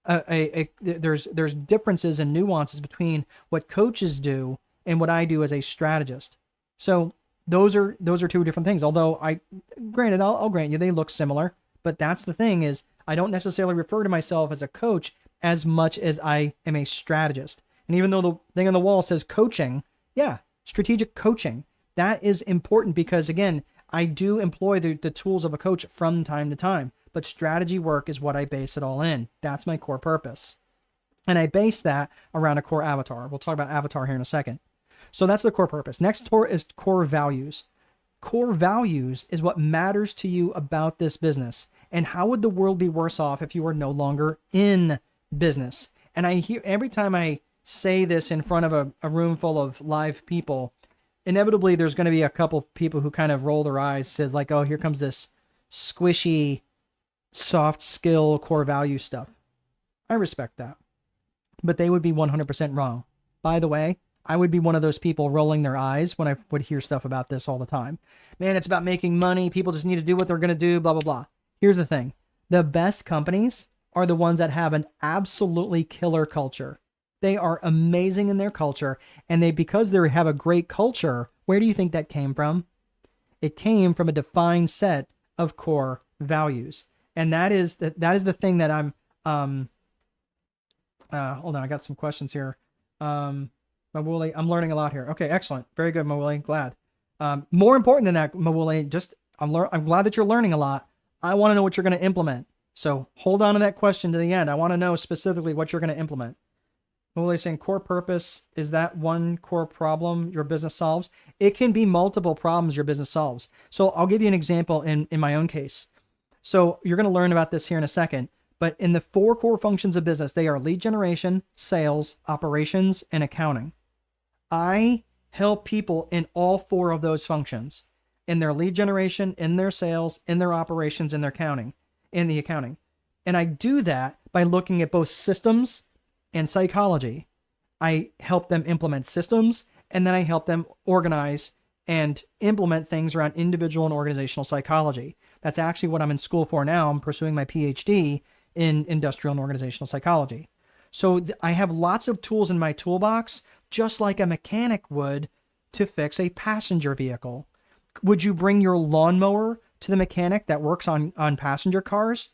There's differences and nuances between what coaches do and what I do as a strategist. So those are 2 different things. Although I'll grant you they look similar, but that's the thing is I don't necessarily refer to myself as a coach as much as I am a strategist. And even though the thing on the wall says coaching, yeah, strategic coaching. That is important because, again, I do employ the tools of a coach from time to time, but strategy work is what I base it all in. That's my core purpose. And I base that around a core avatar. We'll talk about avatar here in a second. So that's the core purpose. Next is core values. Core values is what matters to you about this business. And how would the world be worse off if you were no longer in business? And I hear every time I say this in front of a room full of live people, inevitably there's going to be a couple people who kind of roll their eyes, says like, oh, here comes this squishy, soft skill core value stuff. I respect that. But they would be 100% wrong. By the way, I would be one of those people rolling their eyes when I would hear stuff about this all the time. Man, it's about making money. People just need to do what they're going to do, blah, blah, blah. Here's the thing. The best companies are the ones that have an absolutely killer culture. They are amazing in their culture. And because they have a great culture, where do you think that came from? It came from a defined set of core values. And that is the thing that I'm, hold on, I got some questions here. Mawuli, I'm learning a lot here. Okay, excellent. Very good, Mawuli. Glad. More important than that, Mawuli, I'm glad that you're learning a lot. I want to know what you're going to implement. So hold on to that question to the end. I want to know specifically what you're going to implement. Mawuli saying core purpose, is that one core problem your business solves? It can be multiple problems your business solves. So I'll give you an example in my own case. So you're going to learn about this here in a second. But in the 4 core functions of business, they are lead generation, sales, operations, and accounting. I help people in all 4 of those functions, in their lead generation, in their sales, in their operations, in the accounting. And I do that by looking at both systems and psychology. I help them implement systems, and then I help them organize and implement things around individual and organizational psychology. That's actually what I'm in school for now. I'm pursuing my PhD in industrial and organizational psychology. So I have lots of tools in my toolbox, just like a mechanic would to fix a passenger vehicle. Would you bring your lawnmower to the mechanic that works on passenger cars?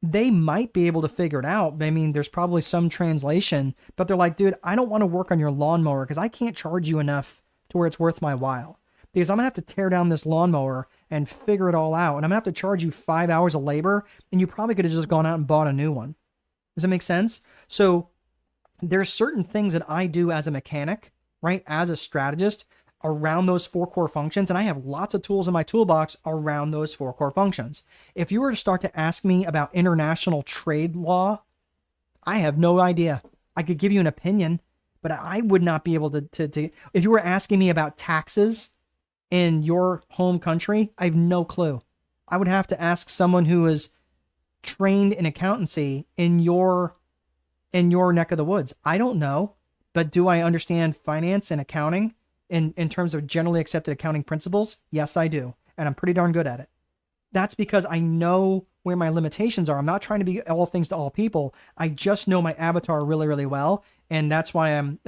They might be able to figure it out. I mean, there's probably some translation, but they're like, dude, I don't want to work on your lawnmower because I can't charge you enough to where it's worth my while. Because I'm going to have to tear down this lawnmower and figure it all out. And I'm going to have to charge you 5 hours of labor, and you probably could have just gone out and bought a new one. Does that make sense? So there's certain things that I do as a mechanic, right, as a strategist around those 4 core functions. And I have lots of tools in my toolbox around those 4 core functions. If you were to start to ask me about international trade law, I have no idea. I could give you an opinion, but I would not be able to if you were asking me about taxes in your home country, I have no clue. I would have to ask someone who is trained in accountancy in your neck of the woods. I don't know, but do I understand finance and accounting in terms of generally accepted accounting principles? Yes, I do. And I'm pretty darn good at it. That's because I know where my limitations are. I'm not trying to be all things to all people. I just know my avatar really, really well. And that's why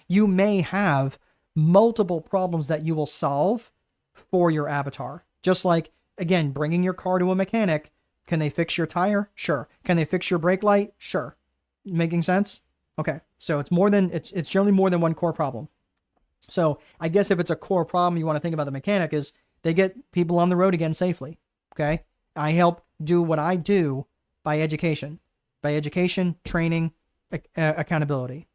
you may have multiple problems that you will solve for your avatar. Just like, again, bringing your car to a mechanic. Can they fix your tire? Sure. Can they fix your brake light? Sure. Making sense? Okay. So it's generally more than one core problem. So I guess if it's a core problem you want to think about the mechanic is they get people on the road again safely. Okay. I help do what I do by education, training, accountability.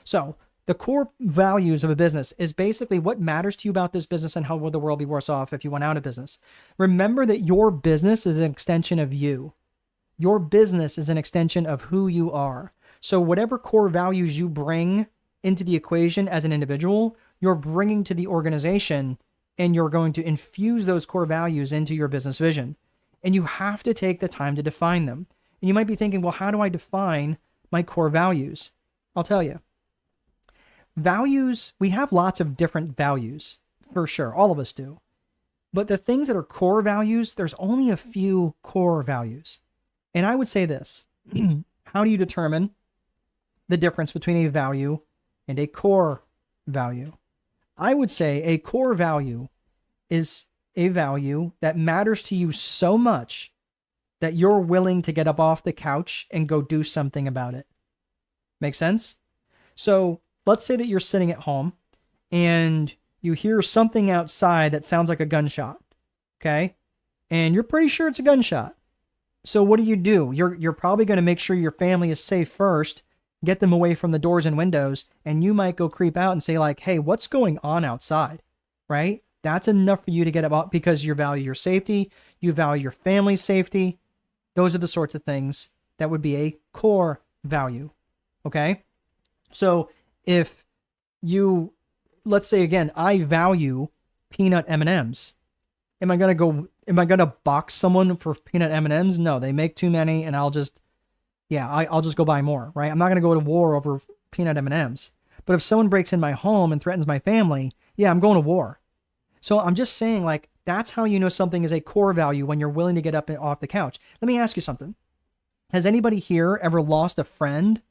So the core values of a business is basically what matters to you about this business and how would the world be worse off if you went out of business. Remember that your business is an extension of you. Your business is an extension of who you are. So whatever core values you bring into the equation as an individual, you're bringing to the organization, and you're going to infuse those core values into your business vision. And you have to take the time to define them. And you might be thinking, well, how do I define my core values? I'll tell you. Values, we have lots of different values, for sure. All of us do. But the things that are core values, there's only a few core values. And I would say this. How do you determine the difference between a value and a core value? I would say a core value is a value that matters to you so much that you're willing to get up off the couch and go do something about it. Make sense? So let's say that you're sitting at home and you hear something outside that sounds like a gunshot, okay? And you're pretty sure it's a gunshot. So what do? You're probably going to make sure your family is safe first, get them away from the doors and windows, and you might go creep out and say like, hey, what's going on outside, right? That's enough for you to get about because you value your safety, you value your family's safety. Those are the sorts of things that would be a core value, okay? So if you, let's say again, I value peanut M&Ms. Am I going to box someone for peanut M&Ms? No, they make too many and I'll just go buy more, right? I'm not going to go to war over peanut M&Ms. But if someone breaks in my home and threatens my family, yeah, I'm going to war. So I'm just saying, like, that's how you know something is a core value when you're willing to get up and off the couch. Let me ask you something. Has anybody here ever lost a friend,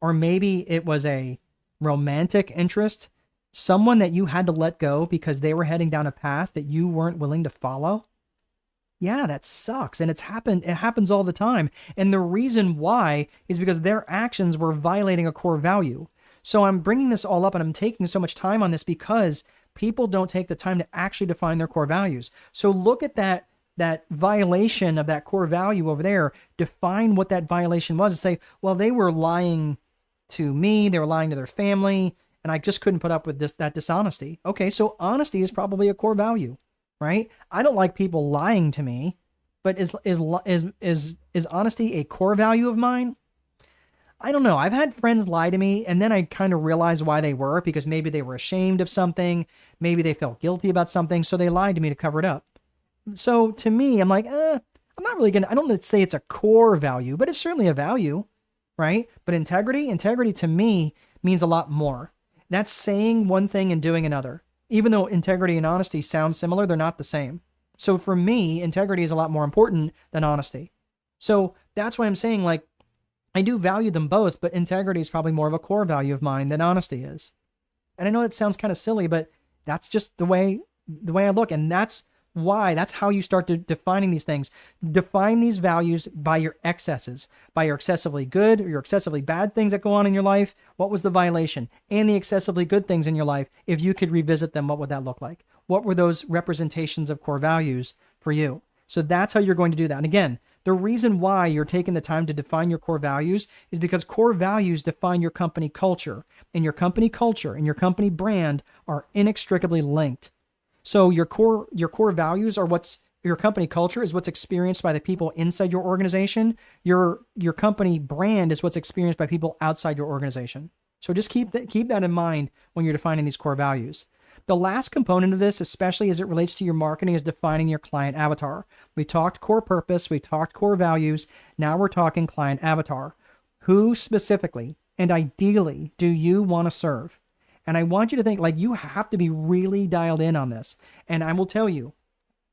or maybe it was a romantic interest, someone that you had to let go because they were heading down a path that you weren't willing to follow? Yeah, that sucks. And it happens all the time. And the reason why is because their actions were violating a core value. So I'm bringing this all up and I'm taking so much time on this because people don't take the time to actually define their core values. So look at that violation of that core value over there, define what that violation was and say, well, they were lying to me, they were lying to their family, and I just couldn't put up with that dishonesty. Okay, so honesty is probably a core value, right? I don't like people lying to me, but is honesty a core value of mine? I don't know. I've had friends lie to me, and then I kind of realized why they were, because maybe they were ashamed of something, maybe they felt guilty about something, so they lied to me to cover it up. So to me, I'm like, I'm not really I don't say it's a core value, but it's certainly a value, right? But integrity to me means a lot more. That's saying one thing and doing another. Even though integrity and honesty sound similar, they're not the same. So for me, integrity is a lot more important than honesty. So that's why I'm saying, like, I do value them both, but integrity is probably more of a core value of mine than honesty is. And I know that sounds kind of silly, but that's just the way I look. And that's how you start defining these things. Define these values by your excesses, by your excessively good or your excessively bad things that go on in your life. What was the violation? And the excessively good things in your life, if you could revisit them, what would that look like? What were those representations of core values for you? So that's how you're going to do that. And again, the reason why you're taking the time to define your core values is because core values define your company culture, and your company culture and your company brand are inextricably linked. So your core values are your company culture is what's experienced by the people inside your organization. Your company brand is what's experienced by people outside your organization. So just keep that in mind when you're defining these core values. The last component of this, especially as it relates to your marketing, is defining your client avatar. We talked core purpose, we talked core values. Now we're talking client avatar. Who specifically and ideally do you want to serve? And I want you to think, like, you have to be really dialed in on this. And I will tell you,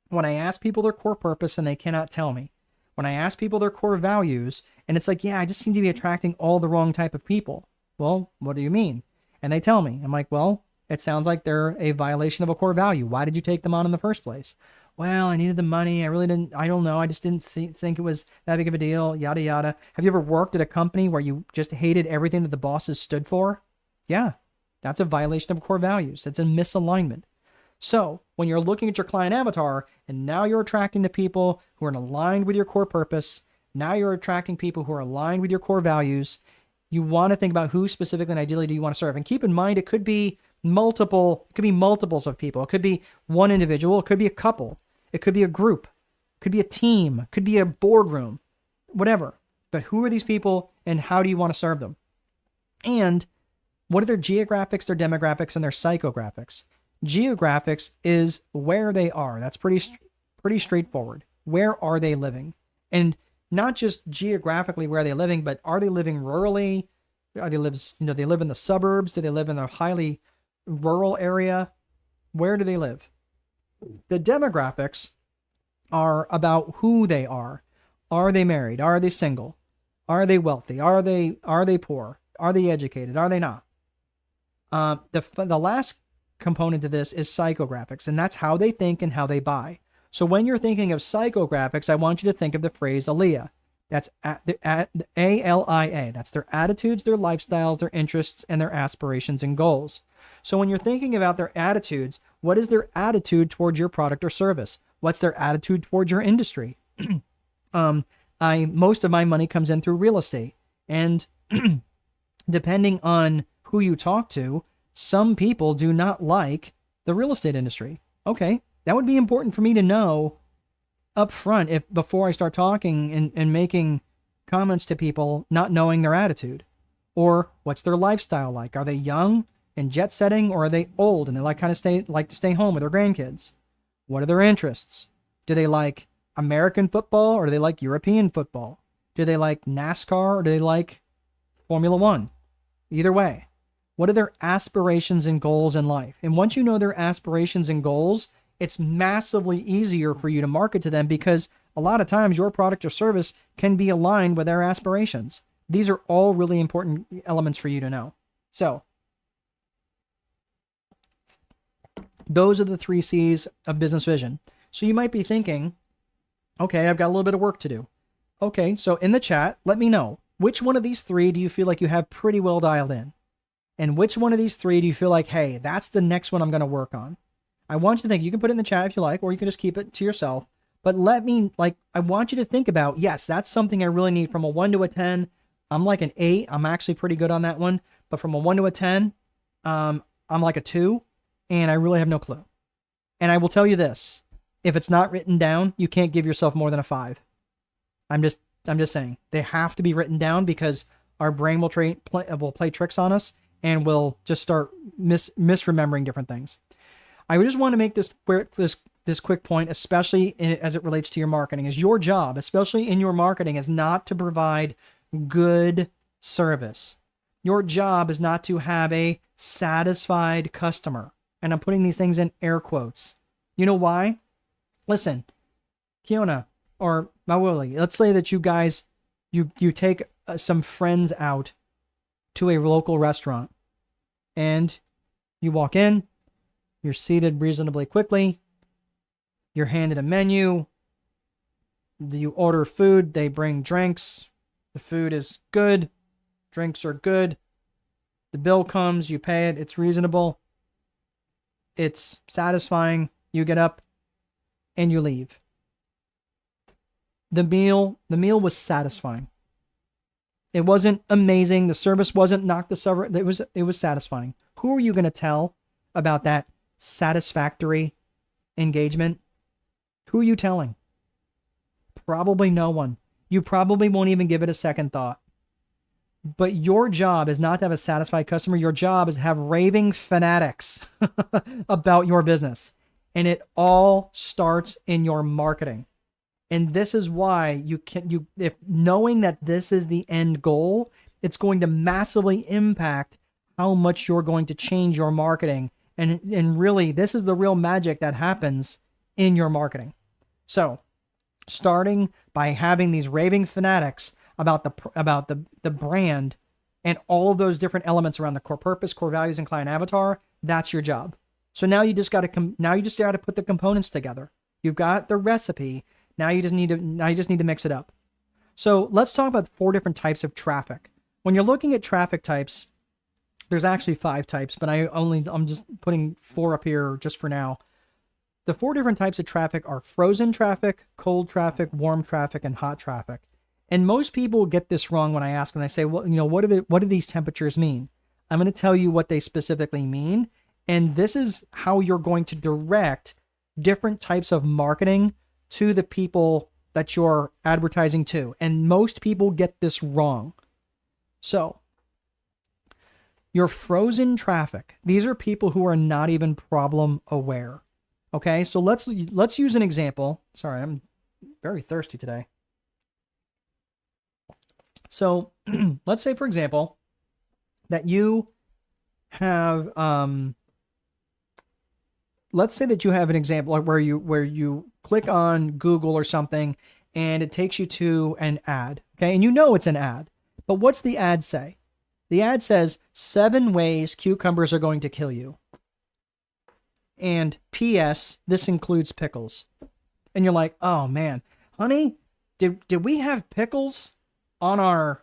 when I ask people their core purpose and they cannot tell me, when I ask people their core values and it's like, yeah, I just seem to be attracting all the wrong type of people. Well, what do you mean? And they tell me. I'm like, well, it sounds like they're a violation of a core value. Why did you take them on in the first place? Well, I needed the money. I don't know. I just didn't think it was that big of a deal, yada, yada. Have you ever worked at a company where you just hated everything that the bosses stood for? Yeah, that's a violation of core values. It's a misalignment. So when you're looking at your client avatar and now you're attracting the people who are aligned with your core purpose, now you're attracting people who are aligned with your core values, you want to think about who specifically and ideally do you want to serve. And keep in mind, it could be multiples of people. It could be one individual. It could be a couple. It could be a group. It could be a team. It could be a boardroom, whatever. But who are these people and how do you want to serve them? And what are their geographics, their demographics, and their psychographics? Geographics is where they are. That's pretty straightforward. Where are they living? And not just geographically where are they living, but are they living rurally? Are they live in the suburbs? Do they live in a highly rural area? Where do they live? The demographics are about who they are. Are they married? Are they single? Are they wealthy? Are they poor? Are they educated? Are they not? The last component to this is psychographics, and that's how they think and how they buy. So when you're thinking of psychographics, I want you to think of the phrase ALIA. That's ALIA. That's their attitudes, their lifestyles, their interests, and their aspirations and goals. So when you're thinking about their attitudes, what is their attitude towards your product or service? What's their attitude towards your industry? Most of my money comes in through real estate. And depending on who you talk to, some people do not like the real estate industry. Okay, that would be important for me to know up front if before I start talking and making comments to people, not knowing their attitude. Or what's their lifestyle like? Are they young and jet setting, or are they old and they like to stay home with their grandkids? What are their interests? Do they like American football, or do they like European football? Do they like NASCAR, or do they like Formula One? Either way, what are their aspirations and goals in life? And once you know their aspirations and goals, it's massively easier for you to market to them, because a lot of times your product or service can be aligned with their aspirations. These are all really important elements for you to know. So those are the 3 C's of business vision. So you might be thinking, okay, I've got a little bit of work to do. Okay, so in the chat, let me know, which one of these 3 do you feel like you have pretty well dialed in? And which one of these 3 do you feel like, hey, that's the next one I'm going to work on? I want you to think. You can put it in the chat if you like, or you can just keep it to yourself. But I want you to think about, yes, that's something I really need. From a 1 to a 10, I'm like an 8. I'm actually pretty good on that one. But from a 1 to a 10, I'm like a 2, and I really have no clue. And I will tell you this. If it's not written down, you can't give yourself more than a 5. I'm just saying. They have to be written down, because our brain will play tricks on us, and we'll just start misremembering different things. I just want to make this quick point, especially as it relates to your marketing, is your job, especially in your marketing, is not to provide good service. Your job is not to have a satisfied customer. And I'm putting these things in air quotes. You know why? Listen, Kiona or Mawuli, let's say that you guys, you take some friends out to a local restaurant, and you walk in, you're seated reasonably quickly, you're handed a menu, you order food, they bring drinks, the food is good, drinks are good, the bill comes, you pay it, it's reasonable, it's satisfying, you get up and you leave. The meal was satisfying. It wasn't amazing. The service wasn't knock the server. It was satisfying. Who are you going to tell about that satisfactory engagement? Who are you telling? Probably no one. You probably won't even give it a second thought. But your job is not to have a satisfied customer. Your job is to have raving fanatics about your business. And it all starts in your marketing. And this is why if knowing that this is the end goal, it's going to massively impact how much you're going to change your marketing. And really, this is the real magic that happens in your marketing. So, starting by having these raving fanatics about the brand and all of those different elements around the core purpose, core values, and client avatar, that's your job. So now you just got to put the components together. You've got the recipe. Now you just need to mix it up. So let's talk about 4 different types of traffic. When you're looking at traffic types, there's actually 5 types, but I'm just putting 4 up here just for now. The 4 different types of traffic are frozen traffic, cold traffic, warm traffic, and hot traffic. And most people get this wrong when I ask them. I say, well, what do these temperatures mean? I'm going to tell you what they specifically mean, and this is how you're going to direct different types of marketing to the people that you're advertising to. And most people get this wrong. So, your frozen traffic, these are people who are not even problem aware. Okay, so let's use an example. Sorry, I'm very thirsty today. So, let's say, for example, that you have let's say that you have an example where you click on Google or something and it takes you to an ad. Okay. And you know it's an ad, but what's the ad say? The ad says 7 ways cucumbers are going to kill you. And P.S. this includes pickles. And you're like, oh man, honey, did we have pickles on our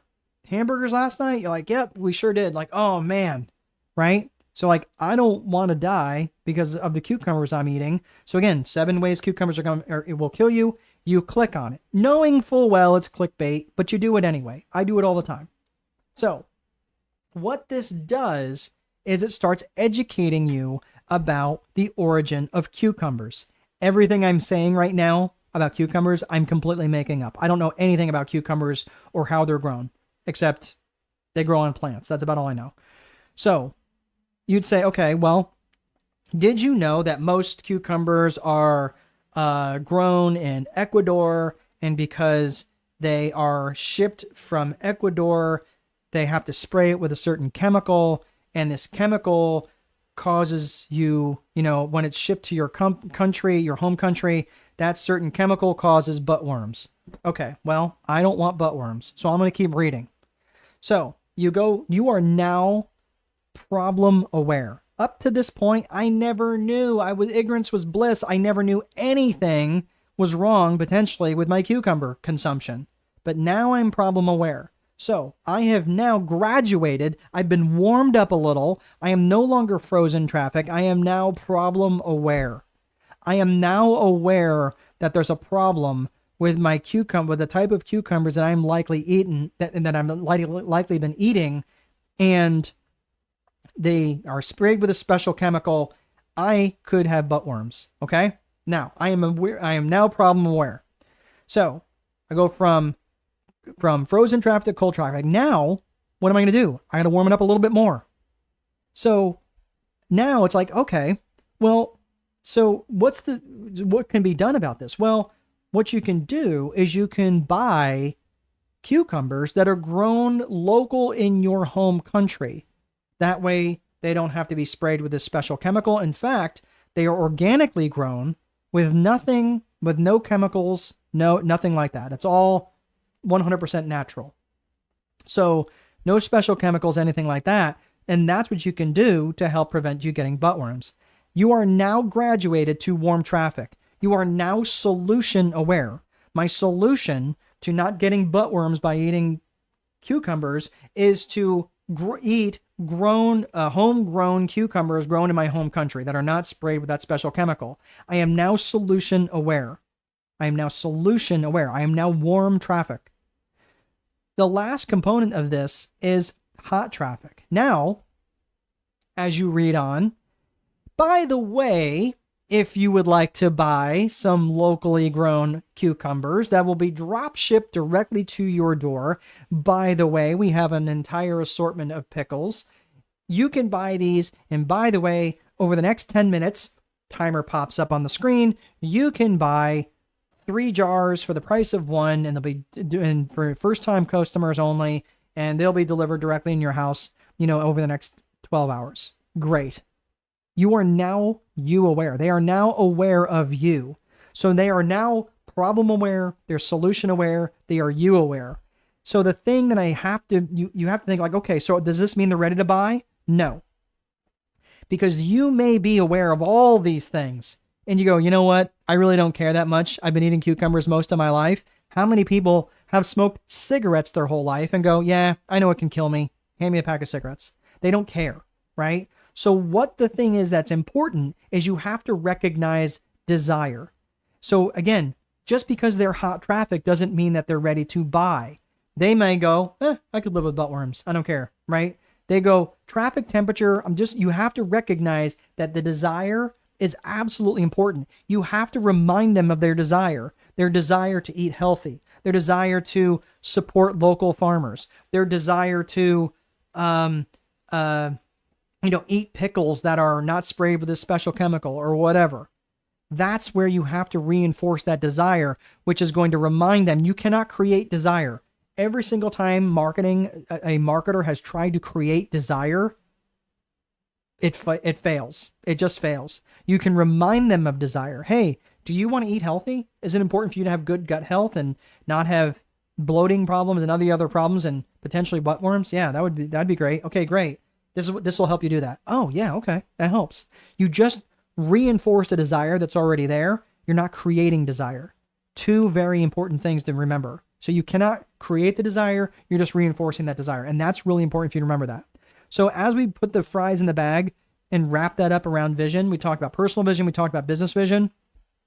hamburgers last night? You're like, yep, we sure did. Like, oh man, right? So like, I don't want to die because of the cucumbers I'm eating. So again, 7 ways cucumbers are going, or it will kill you. You click on it, knowing full well it's clickbait, but you do it anyway. I do it all the time. So what this does is it starts educating you about the origin of cucumbers. Everything I'm saying right now about cucumbers, I'm completely making up. I don't know anything about cucumbers or how they're grown, except they grow on plants. That's about all I know. So you'd say, okay, well, did you know that most cucumbers are grown in Ecuador, and because they are shipped from Ecuador, they have to spray it with a certain chemical, and this chemical causes you, when it's shipped to your country, your home country, that certain chemical causes buttworms. Okay, well, I don't want buttworms, so I'm going to keep reading. So you are now problem aware. Up to this point, I never knew. Ignorance was bliss. I never knew anything was wrong potentially with my cucumber consumption. But now I'm problem aware. So I have now graduated. I've been warmed up a little. I am no longer frozen traffic. I am now problem aware. I am now aware that there's a problem with my with the type of cucumbers that I'm likely eating, that I'm likely been eating, and they are sprayed with a special chemical. I could have buttworms. Okay. Now I am aware. I am now problem aware. So I go from frozen traffic to cold traffic. Now, what am I going to do? I got to warm it up a little bit more. So now it's like, okay, well, so what can be done about this? Well, what you can do is you can buy cucumbers that are grown local in your home country. That way they don't have to be sprayed with this special chemical. In fact, they are organically grown with no chemicals, nothing like that. It's all 100% natural. So no special chemicals, anything like that. And that's what you can do to help prevent you getting buttworms. You are now graduated to warm traffic. You are now solution aware. My solution to not getting buttworms by eating cucumbers is to eat homegrown cucumbers grown in my home country that are not sprayed with that special chemical. I am now solution aware. I am now warm traffic. The last component of this is hot traffic. Now, as you read on, by the way, if you would like to buy some locally grown cucumbers that will be drop shipped directly to your door, by the way, we have an entire assortment of pickles. You can buy these, and by the way, over the next 10 minutes, timer pops up on the screen, you can buy 3 jars for the price of 1, and they'll be doing for first-time customers only, and they'll be delivered directly in your house, over the next 12 hours. Great. You are now aware. They are now aware of you. So they are now problem aware. They're solution aware. They are you aware. So the thing that you have to think like, okay, so does this mean they're ready to buy? No. Because you may be aware of all these things and you go, you know what? I really don't care that much. I've been eating cucumbers most of my life. How many people have smoked cigarettes their whole life and go, yeah, I know it can kill me. Hand me a pack of cigarettes. They don't care, right? So what the thing is that's important is you have to recognize desire. So again, just because they're hot traffic doesn't mean that they're ready to buy. They may go, I could live with buttworms. I don't care, right? They go, traffic temperature, you have to recognize that the desire is absolutely important. You have to remind them of their desire to eat healthy, their desire to support local farmers, their desire to, eat pickles that are not sprayed with a special chemical or whatever. That's where you have to reinforce that desire, which is going to remind them you cannot create desire. Every single time a marketer has tried to create desire, it fails. It just fails. You can remind them of desire. Hey, do you want to eat healthy? Is it important for you to have good gut health and not have bloating problems and other problems and potentially buttworms? Yeah, that'd be great. Okay, great. This will help you do that. Oh, yeah, okay. That helps. You just reinforce a desire that's already there. You're not creating desire. 2 very important things to remember. So you cannot create the desire. You're just reinforcing that desire. And that's really important for you to remember that. So as we put the fries in the bag, and wrap that up around vision. We talked about personal vision. We talked about business vision. And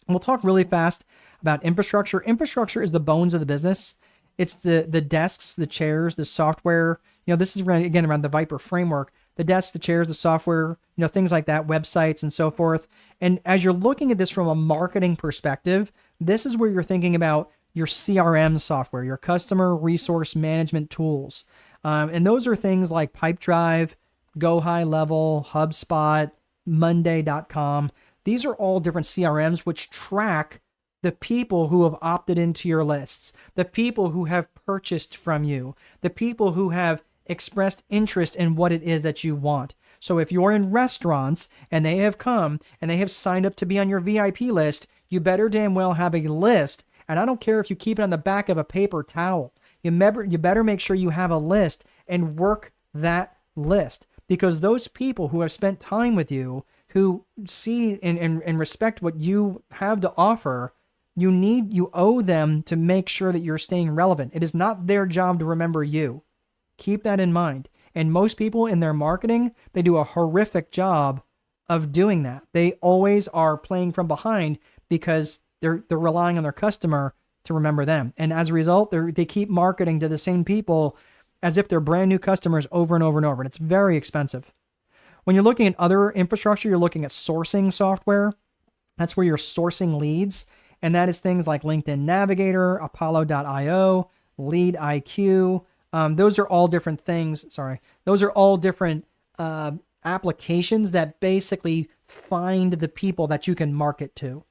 we'll talk really fast about infrastructure. Infrastructure is the bones of the business. It's the desks, the chairs, the software. This is around the Viper framework. The desks, the chairs, the software, things like that, websites and so forth. And as you're looking at this from a marketing perspective, this is where you're thinking about your CRM software, your customer resource management tools. And those are things like Pipedrive, Go High Level, HubSpot, Monday.com. These are all different CRMs which track the people who have opted into your lists, the people who have purchased from you, the people who have expressed interest in what it is that you want. So if you're in restaurants and they have come and they have signed up to be on your VIP list, you better damn well have a list. And I don't care if you keep it on the back of a paper towel. You better make sure you have a list and work that list, because those people who have spent time with you, who see and respect what you have to offer, you owe them to make sure that you're staying relevant. It is not their job to remember you. Keep that in mind. And most people in their marketing, they do a horrific job of doing that. They always are playing from behind because they're relying on their customer to remember them. And as a result, they keep marketing to the same people as if they're brand new customers over and over and over. And it's very expensive. When you're looking at other infrastructure, you're looking at sourcing software. That's where you're sourcing leads. And that is things like LinkedIn Navigator, Apollo.io, Lead IQ. Those are all different things. Those are all different applications that basically find the people that you can market to.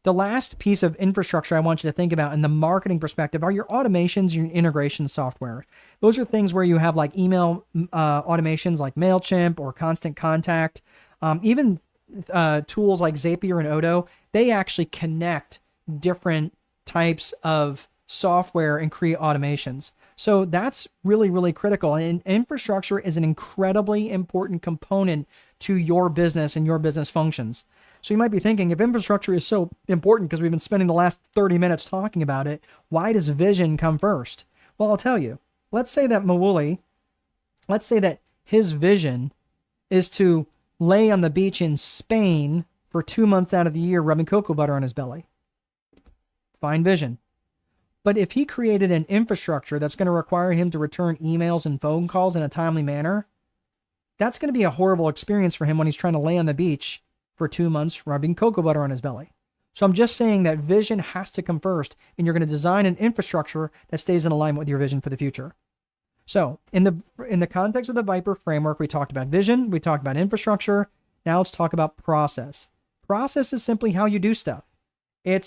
The last piece of infrastructure I want you to think about in the marketing perspective are your automations, your integration software. Those are things where you have like email automations like MailChimp or Constant Contact. Even tools like Zapier and Odo, they actually connect different types of software and create automations. So that's really, really critical. And infrastructure is an incredibly important component to your business and your business functions. So you might be thinking, if infrastructure is so important because we've been spending the last 30 minutes talking about it, why does vision come first? Well, I'll tell you. Let's say that Mawuli, his vision is to lay on the beach in Spain for 2 months out of the year rubbing cocoa butter on his belly. Fine vision. But if he created an infrastructure that's going to require him to return emails and phone calls in a timely manner, that's going to be a horrible experience for him when he's trying to lay on the beach for 2 months rubbing cocoa butter on his belly. So I'm just saying that vision has to come first, and you're going to design an infrastructure that stays in alignment with your vision for the future. So in the context of the Viper framework, we talked about vision, we talked about infrastructure. Now let's talk about process. Process is simply how you do stuff. And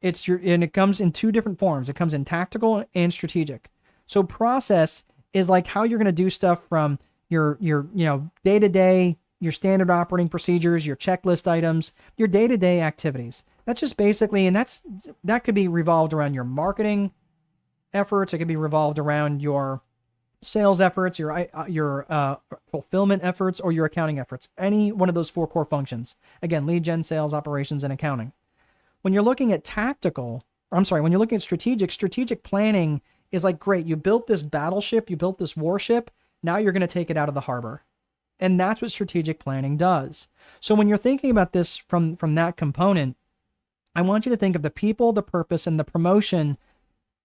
it comes in two different forms. It comes in tactical and strategic. So process is like how you're going to do stuff from your day-to-day, your standard operating procedures, your checklist items, your day-to-day activities. That's just basically, and that could be revolved around your marketing efforts. It could be revolved around your sales efforts, your fulfillment efforts, or your accounting efforts. Any one of those four core functions. Again, lead gen, sales, operations, and accounting. When you're looking at when you're looking at strategic planning is like, great, you built this battleship, you built this warship, now you're going to take it out of the harbor. And that's what strategic planning does. So when you're thinking about this from that component, I want you to think of the people, the purpose, and the promotion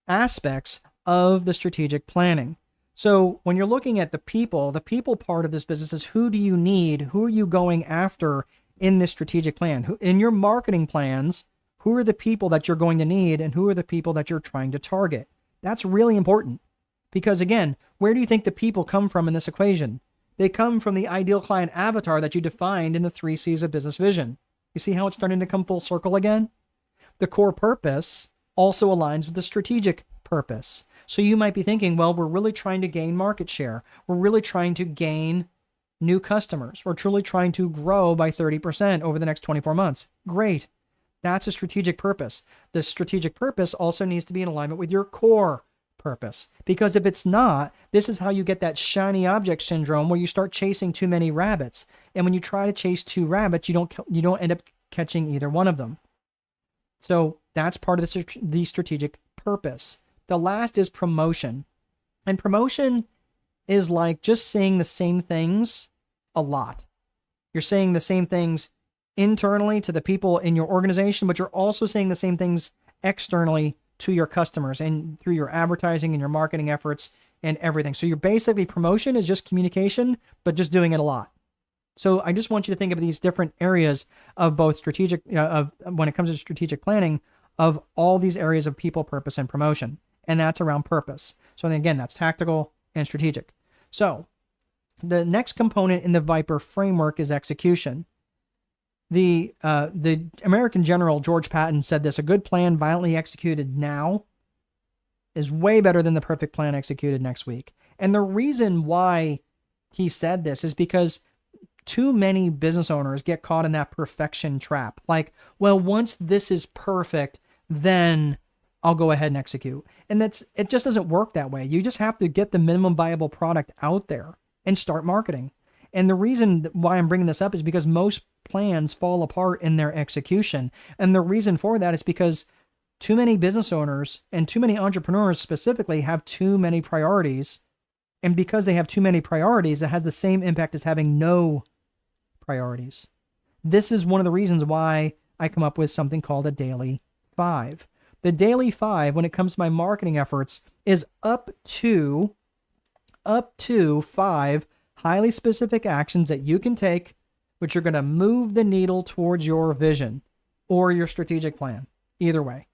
aspects of the strategic planning. So when you're looking at the people part of this business is, who do you need? Who are you going after in this strategic plan? In your marketing plans, who are the people that you're going to need, and who are the people that you're trying to target? That's really important, because again, where do you think the people come from in this equation? They come from the ideal client avatar that you defined in the 3 C's of business vision. You see how it's starting to come full circle again? The core purpose also aligns with the strategic purpose. So you might be thinking, well, we're really trying to gain market share. We're really trying to gain new customers. We're truly trying to grow by 30% over the next 24 months. Great. That's a strategic purpose. The strategic purpose also needs to be in alignment with your core purpose. Because if it's not, this is how you get that shiny object syndrome where you start chasing too many rabbits. And when you try to chase 2 rabbits, you don't end up catching either one of them. So that's part of the strategic purpose. The last is promotion. And promotion is like just saying the same things a lot. You're saying the same things internally to the people in your organization, but you're also saying the same things externally to your customers and through your advertising and your marketing efforts and everything. So you're basically, promotion is just communication, but just doing it a lot. So I just want you to think of these different areas of both strategic, of when it comes to strategic planning, of all these areas of people, purpose, and promotion. And that's around purpose. So then again, that's tactical and strategic. So the next component in the Viper framework is execution. The American general George Patton said this: a good plan violently executed now is way better than the perfect plan executed next week. And the reason why he said this is because too many business owners get caught in that perfection trap. Like, well, once this is perfect, then I'll go ahead and execute. And it just doesn't work that way. You just have to get the minimum viable product out there and start marketing. And the reason why I'm bringing this up is because most plans fall apart in their execution. And the reason for that is because too many business owners and too many entrepreneurs specifically have too many priorities. And because they have too many priorities, it has the same impact as having no priorities. This is one of the reasons why I come up with something called a daily 5. The daily 5, when it comes to my marketing efforts, is up to 5 highly specific actions that you can take, which are going to move the needle towards your vision or your strategic plan. Either way.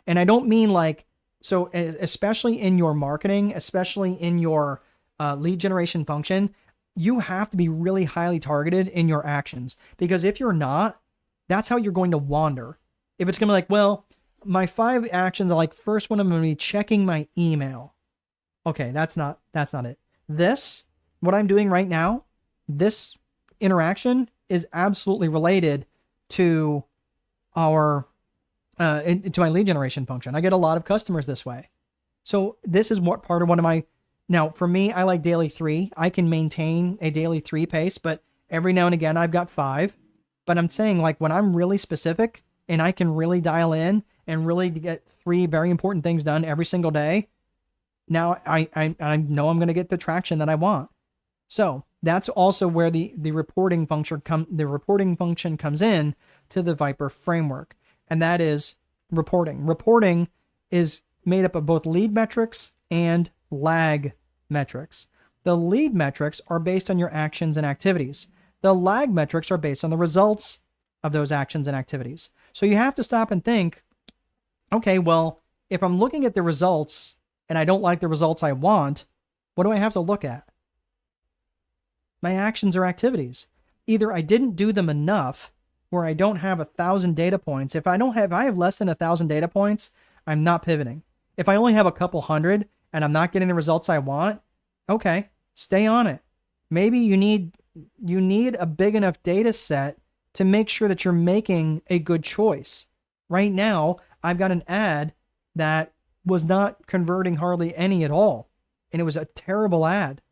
And I don't mean like, so especially in your marketing, especially in your lead generation function, you have to be really highly targeted in your actions. Because if you're not, that's how you're going to wander. If it's going to be like, well, my 5 actions are like, first one, I'm going to be checking my email. Okay, that's not it. This, what I'm doing right now, this interaction is absolutely related to to my lead generation function. I get a lot of customers this way. So this is what part of one of my, now for me, I like daily 3. I can maintain a daily 3 pace, but every now and again I've got 5. But I'm saying, like, when I'm really specific and I can really dial in and really get 3 very important things done every single day, now I know I'm going to get the traction that I want. So that's also where the reporting function comes in to the Viper framework. And that is reporting. Reporting is made up of both lead metrics and lag metrics. The lead metrics are based on your actions and activities. The lag metrics are based on the results of those actions and activities. So you have to stop and think, okay, well, if I'm looking at the results and I don't like the results I want, what do I have to look at? My actions or activities. Either I didn't do them enough, where I don't have 1,000 data points. If I have less than 1,000 data points, I'm not pivoting. If I only have a couple hundred and I'm not getting the results I want, okay, stay on it. Maybe you need a big enough data set to make sure that you're making a good choice. Right now, I've got an ad that was not converting hardly any at all, and it was a terrible ad.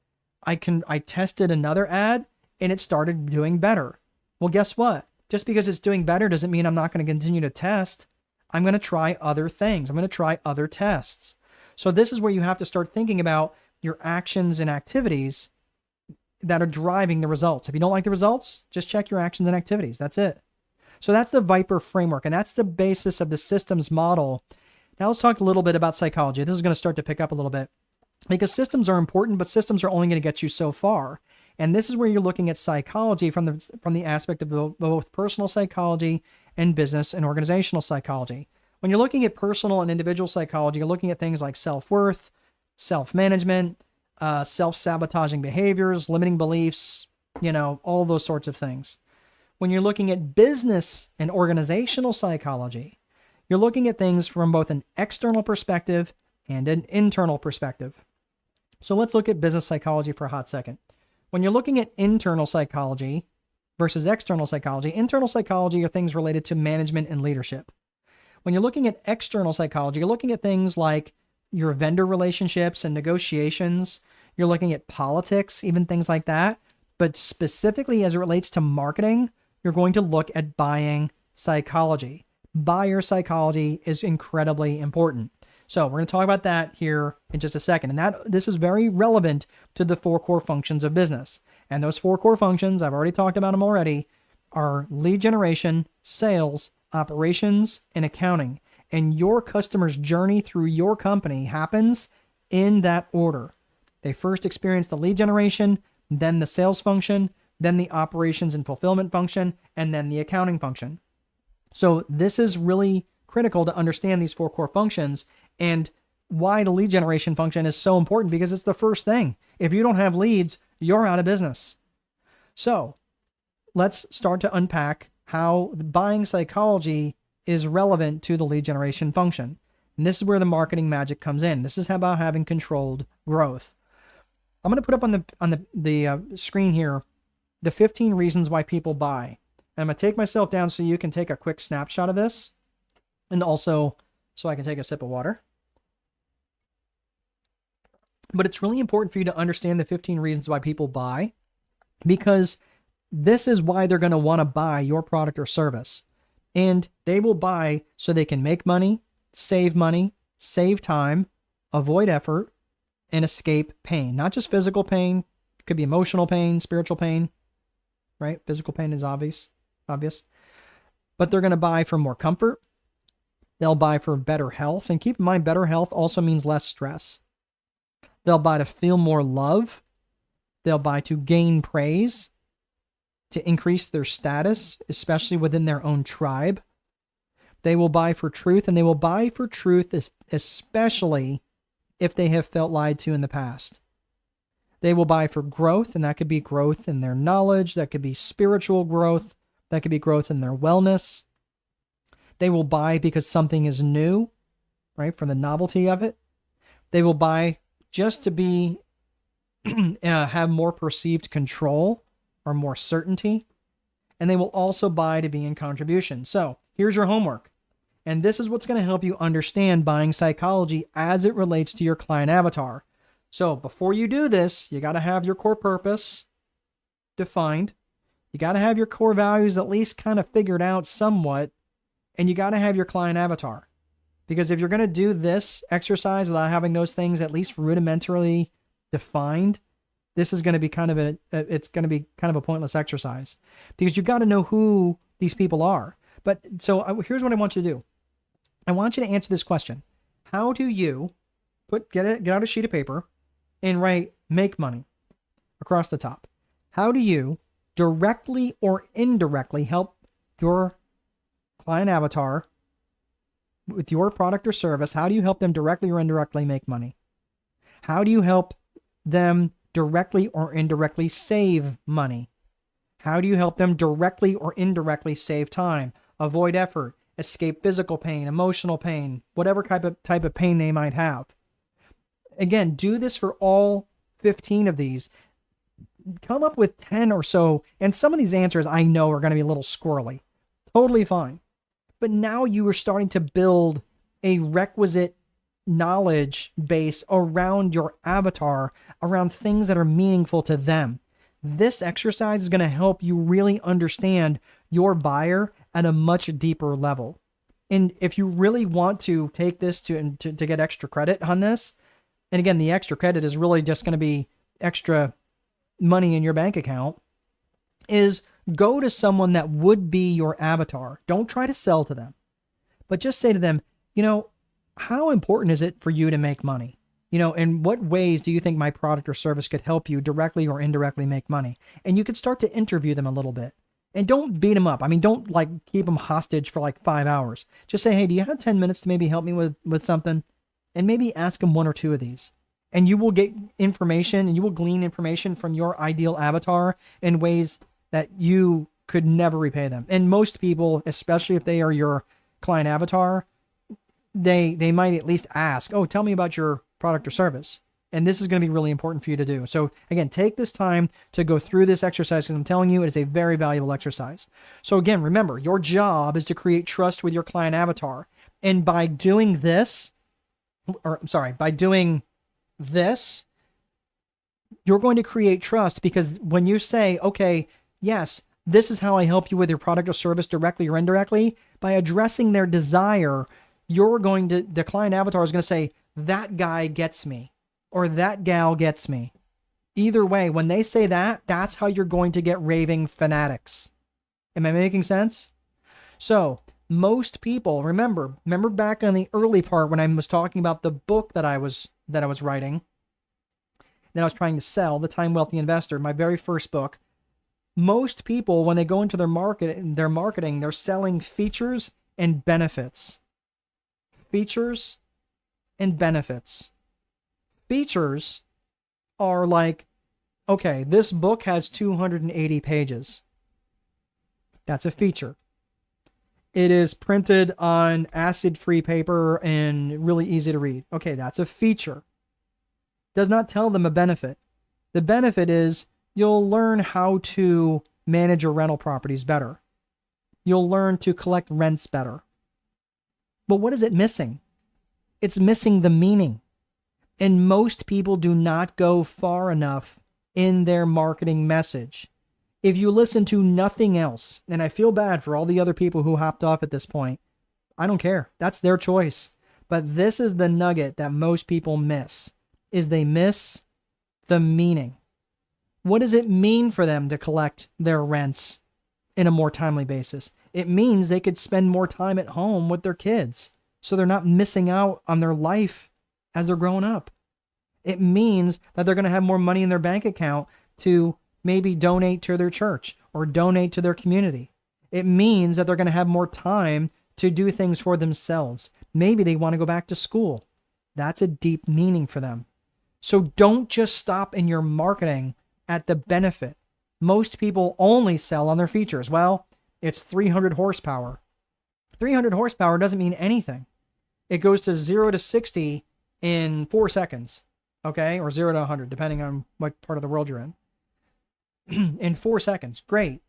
I tested another ad and it started doing better. Well, guess what? Just because it's doing better doesn't mean I'm not going to continue to test. I'm going to try other things. I'm going to try other tests. So this is where you have to start thinking about your actions and activities that are driving the results. If you don't like the results, just check your actions and activities. That's it. So that's the Viper framework, and that's the basis of the systems model. Now let's talk a little bit about psychology. This is going to start to pick up a little bit because systems are important, but systems are only going to get you so far. And this is where you're looking at psychology from the aspect of both personal psychology and business and organizational psychology. When you're looking at personal and individual psychology, you're looking at things like self-worth, self-management, self-sabotaging behaviors, limiting beliefs, all those sorts of things. When you're looking at business and organizational psychology, you're looking at things from both an external perspective and an internal perspective. So let's look at business psychology for a hot second. When you're looking at internal psychology versus external psychology are things related to management and leadership. When you're looking at external psychology, you're looking at things like your vendor relationships and negotiations. You're looking at politics, even things like that. But specifically as it relates to marketing, you're going to look at buying psychology. Buyer psychology is incredibly important. So we're going to talk about that here in just a second. And this is very relevant to the 4 core functions of business. And those 4 core functions, I've already talked about them already, are lead generation, sales, operations, and accounting. And your customer's journey through your company happens in that order. They first experience the lead generation, then the sales function, then the operations and fulfillment function, and then the accounting function. So this is really critical to understand these 4 core functions and why the lead generation function is so important, because it's the first thing. If you don't have leads, you're out of business. So let's start to unpack how the buying psychology is relevant to the lead generation function. And this is where the marketing magic comes in. This is about having controlled growth. I'm going to put up on the screen here the 15 reasons why people buy. And I'm going to take myself down so you can take a quick snapshot of this, and also so I can take a sip of water. But it's really important for you to understand the 15 reasons why people buy, because this is why they're going to want to buy your product or service. And they will buy so they can make money, save time, avoid effort, and escape pain. Not just physical pain. It could be emotional pain, spiritual pain, right? Physical pain is obvious. But they're going to buy for more comfort. They'll buy for better health. And keep in mind, better health also means less stress. They'll buy to feel more love. They'll buy to gain praise, to increase their status, especially within their own tribe. They will buy for truth, and they will buy for truth especially if they have felt lied to in the past. They will buy for growth, and that could be growth in their knowledge, that could be spiritual growth, that could be growth in their wellness. They will buy because something is new, right, from the novelty of it. They will buy just to be have more perceived control or more certainty. And they will also buy to be in contribution. So here's your homework. And this is what's going to help you understand buying psychology as it relates to your client avatar. So before you do this, you got to have your core purpose defined. You got to have your core values at least kind of figured out somewhat. And you got to have your client avatar. Because if you're going to do this exercise without having those things at least rudimentarily defined, this is going to be kind of a pointless exercise, because you got to know who these people are. But so here's what I want you to do. I want you to answer this question. How do you get out a sheet of paper and write make money across the top? How do you directly or indirectly help your client avatar with your product or service? How do you help them directly or indirectly make money? How do you help them directly or indirectly save money? How do you help them directly or indirectly save time, avoid effort, escape physical pain, emotional pain, whatever type of pain they might have? Again, do this for all 15 of these. Come up with 10 or so, and some of these answers I know are going to be a little squirrely. Totally fine. But now you are starting to build a requisite knowledge base around your avatar, around things that are meaningful to them. This exercise is going to help you really understand your buyer at a much deeper level. And if you really want to take this to get extra credit on this, and again, the extra credit is really just going to be extra money in your bank account, is go to someone that would be your avatar. Don't try to sell to them, but just say to them, how important is it for you to make money? In what ways do you think my product or service could help you directly or indirectly make money? And you could start to interview them a little bit. And don't beat them up. I mean, don't keep them hostage for 5 hours. Just say, hey, do you have 10 minutes to maybe help me with something? And maybe ask them 1 or 2 of these. And you will get information, and you will glean information from your ideal avatar in ways that you could never repay them. And most people, especially if they are your client avatar, they might at least ask, oh, tell me about your product or service. And this is going to be really important for you to do. So again, take this time to go through this exercise, because I'm telling you, it is a very valuable exercise. So again, remember, your job is to create trust with your client avatar. And by doing this, you're going to create trust, because when you say, okay, yes, this is how I help you with your product or service directly or indirectly, by addressing their desire, the client avatar is going to say, that guy gets me, or that gal gets me. Either way, when they say that, that's how you're going to get raving fanatics. Am I making sense? So most people, remember back on the early part when I was talking about the book that I was writing, that I was trying to sell, The Time Wealthy Investor, my very first book. Most people, when they go into their marketing, they're selling features and benefits. Features and benefits. Features are like, okay, this book has 280 pages. That's a feature. It is printed on acid-free paper and really easy to read. Okay, that's a feature. Does not tell them a benefit. The benefit is you'll learn how to manage your rental properties better. You'll learn to collect rents better. But what is it missing? It's missing the meaning. And most people do not go far enough in their marketing message. If you listen to nothing else, and I feel bad for all the other people who hopped off at this point, I don't care. That's their choice. But this is the nugget that most people miss, is they miss the meaning. What does it mean for them to collect their rents in a more timely basis? It means they could spend more time at home with their kids, so they're not missing out on their life as they're growing up. It means that they're going to have more money in their bank account to maybe donate to their church or donate to their community. It means that they're going to have more time to do things for themselves. Maybe they want to go back to school. That's a deep meaning for them. So don't just stop in your marketing at the benefit. Most people only sell on their features. Well, it's 300 horsepower. 300 horsepower doesn't mean anything. It goes to 0 to 60 in 4 seconds. Okay? Or 0 to 100, depending on what part of the world you're in. In 4 seconds. Great.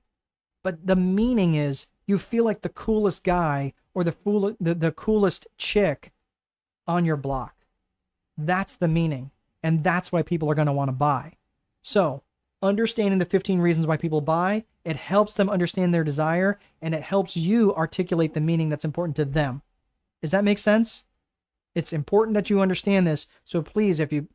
But the meaning is you feel like the coolest guy or the coolest chick on your block. That's the meaning. And that's why people are going to want to buy. So, understanding the 15 reasons why people buy, it helps them understand their desire, and it helps you articulate the meaning that's important to them. Does that make sense? It's important that you understand this. So please, if you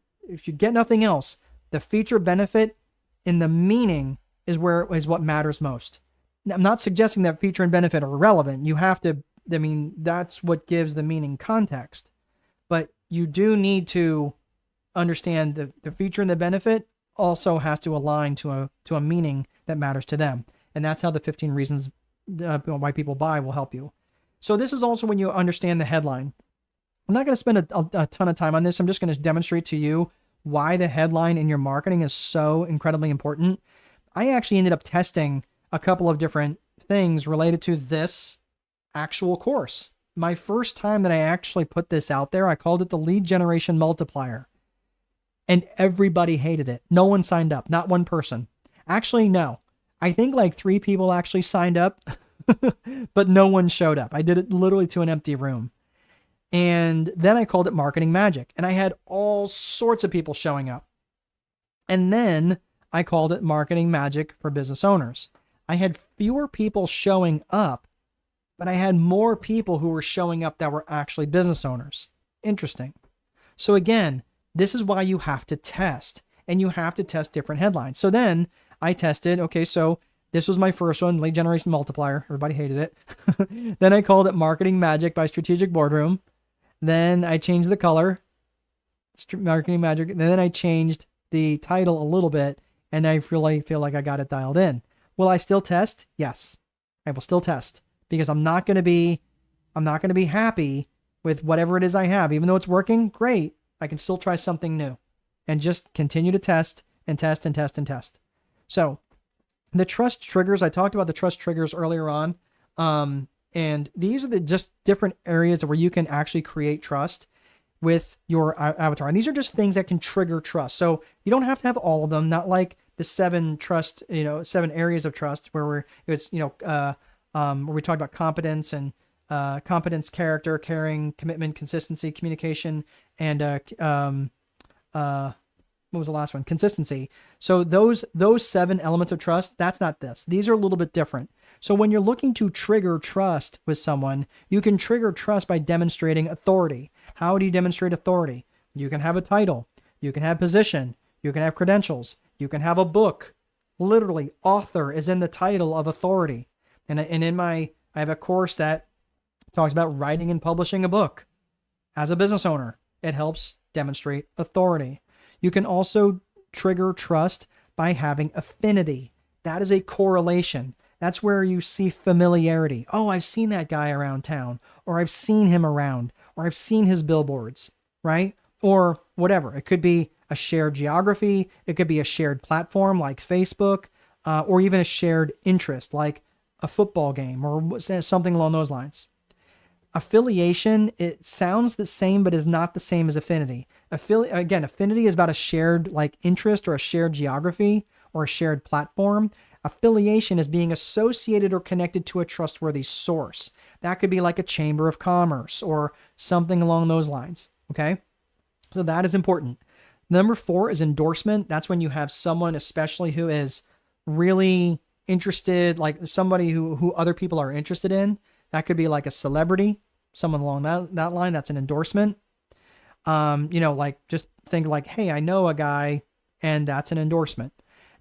get nothing else, the feature benefit in the meaning is what matters most. Now, I'm not suggesting that feature and benefit are irrelevant. You have to, that's what gives the meaning context. But you do need to understand the feature and the benefit also has to align to a meaning that matters to them. And that's how the 15 reasons why people buy will help you. So this is also when you understand the headline. I'm not going to spend a ton of time on this. I'm just going to demonstrate to you why the headline in your marketing is so incredibly important. I actually ended up testing a couple of different things related to this actual course. My first time that I actually put this out there, I called it the lead generation multiplier. And everybody hated it. No one signed up. Not one person. Actually, no. I think like 3 people actually signed up, but no one showed up. I did it literally to an empty room. And then I called it Marketing Magic. And I had all sorts of people showing up. And then I called it Marketing Magic for Business Owners. I had fewer people showing up, but I had more people who were showing up that were actually business owners. Interesting. So again, this is why you have to test, and you have to test different headlines. So then I tested, okay, so this was my first one, lead generation multiplier. Everybody hated it. Then I called it Marketing Magic by Strategic Boardroom. Then I changed the color, Marketing Magic. And then I changed the title a little bit, and I really feel like I got it dialed in. Will I still test? Yes, I will still test, because I'm not going to be happy with whatever it is I have. Even though it's working, great. I can still try something new and just continue to test and test and test and test. So the trust triggers, I talked about the trust triggers earlier on. And these are the just different areas where you can actually create trust with your avatar. And these are just things that can trigger trust. So you don't have to have all of them, not like the 7 areas of trust where we talk about competence and competence, character, caring, commitment, consistency, communication, and what was the last one? Consistency. So those 7 elements of trust, that's not this. These are a little bit different. So when you're looking to trigger trust with someone, you can trigger trust by demonstrating authority. How do you demonstrate authority? You can have a title. You can have position. You can have credentials. You can have a book. Literally, author is in the title of authority. And I have a course that talks about writing and publishing a book. As a business owner, it helps demonstrate authority. You can also trigger trust by having affinity. That is a correlation. That's where you see familiarity. Oh, I've seen that guy around town, or I've seen him around, or I've seen his billboards, right? Or whatever. It could be a shared geography. It could be a shared platform like Facebook, or even a shared interest like a football game or something along those lines. Affiliation, it sounds the same, but is not the same as affinity. Affinity is about a shared like interest or a shared geography or a shared platform. Affiliation is being associated or connected to a trustworthy source. That could be like a chamber of commerce or something along those lines. Okay. So that is important. Number 4 is endorsement. That's when you have someone, especially who is really interested, like somebody who other people are interested in. That could be like a celebrity, someone along that line. That's an endorsement. Like just think like, hey, I know a guy, and that's an endorsement.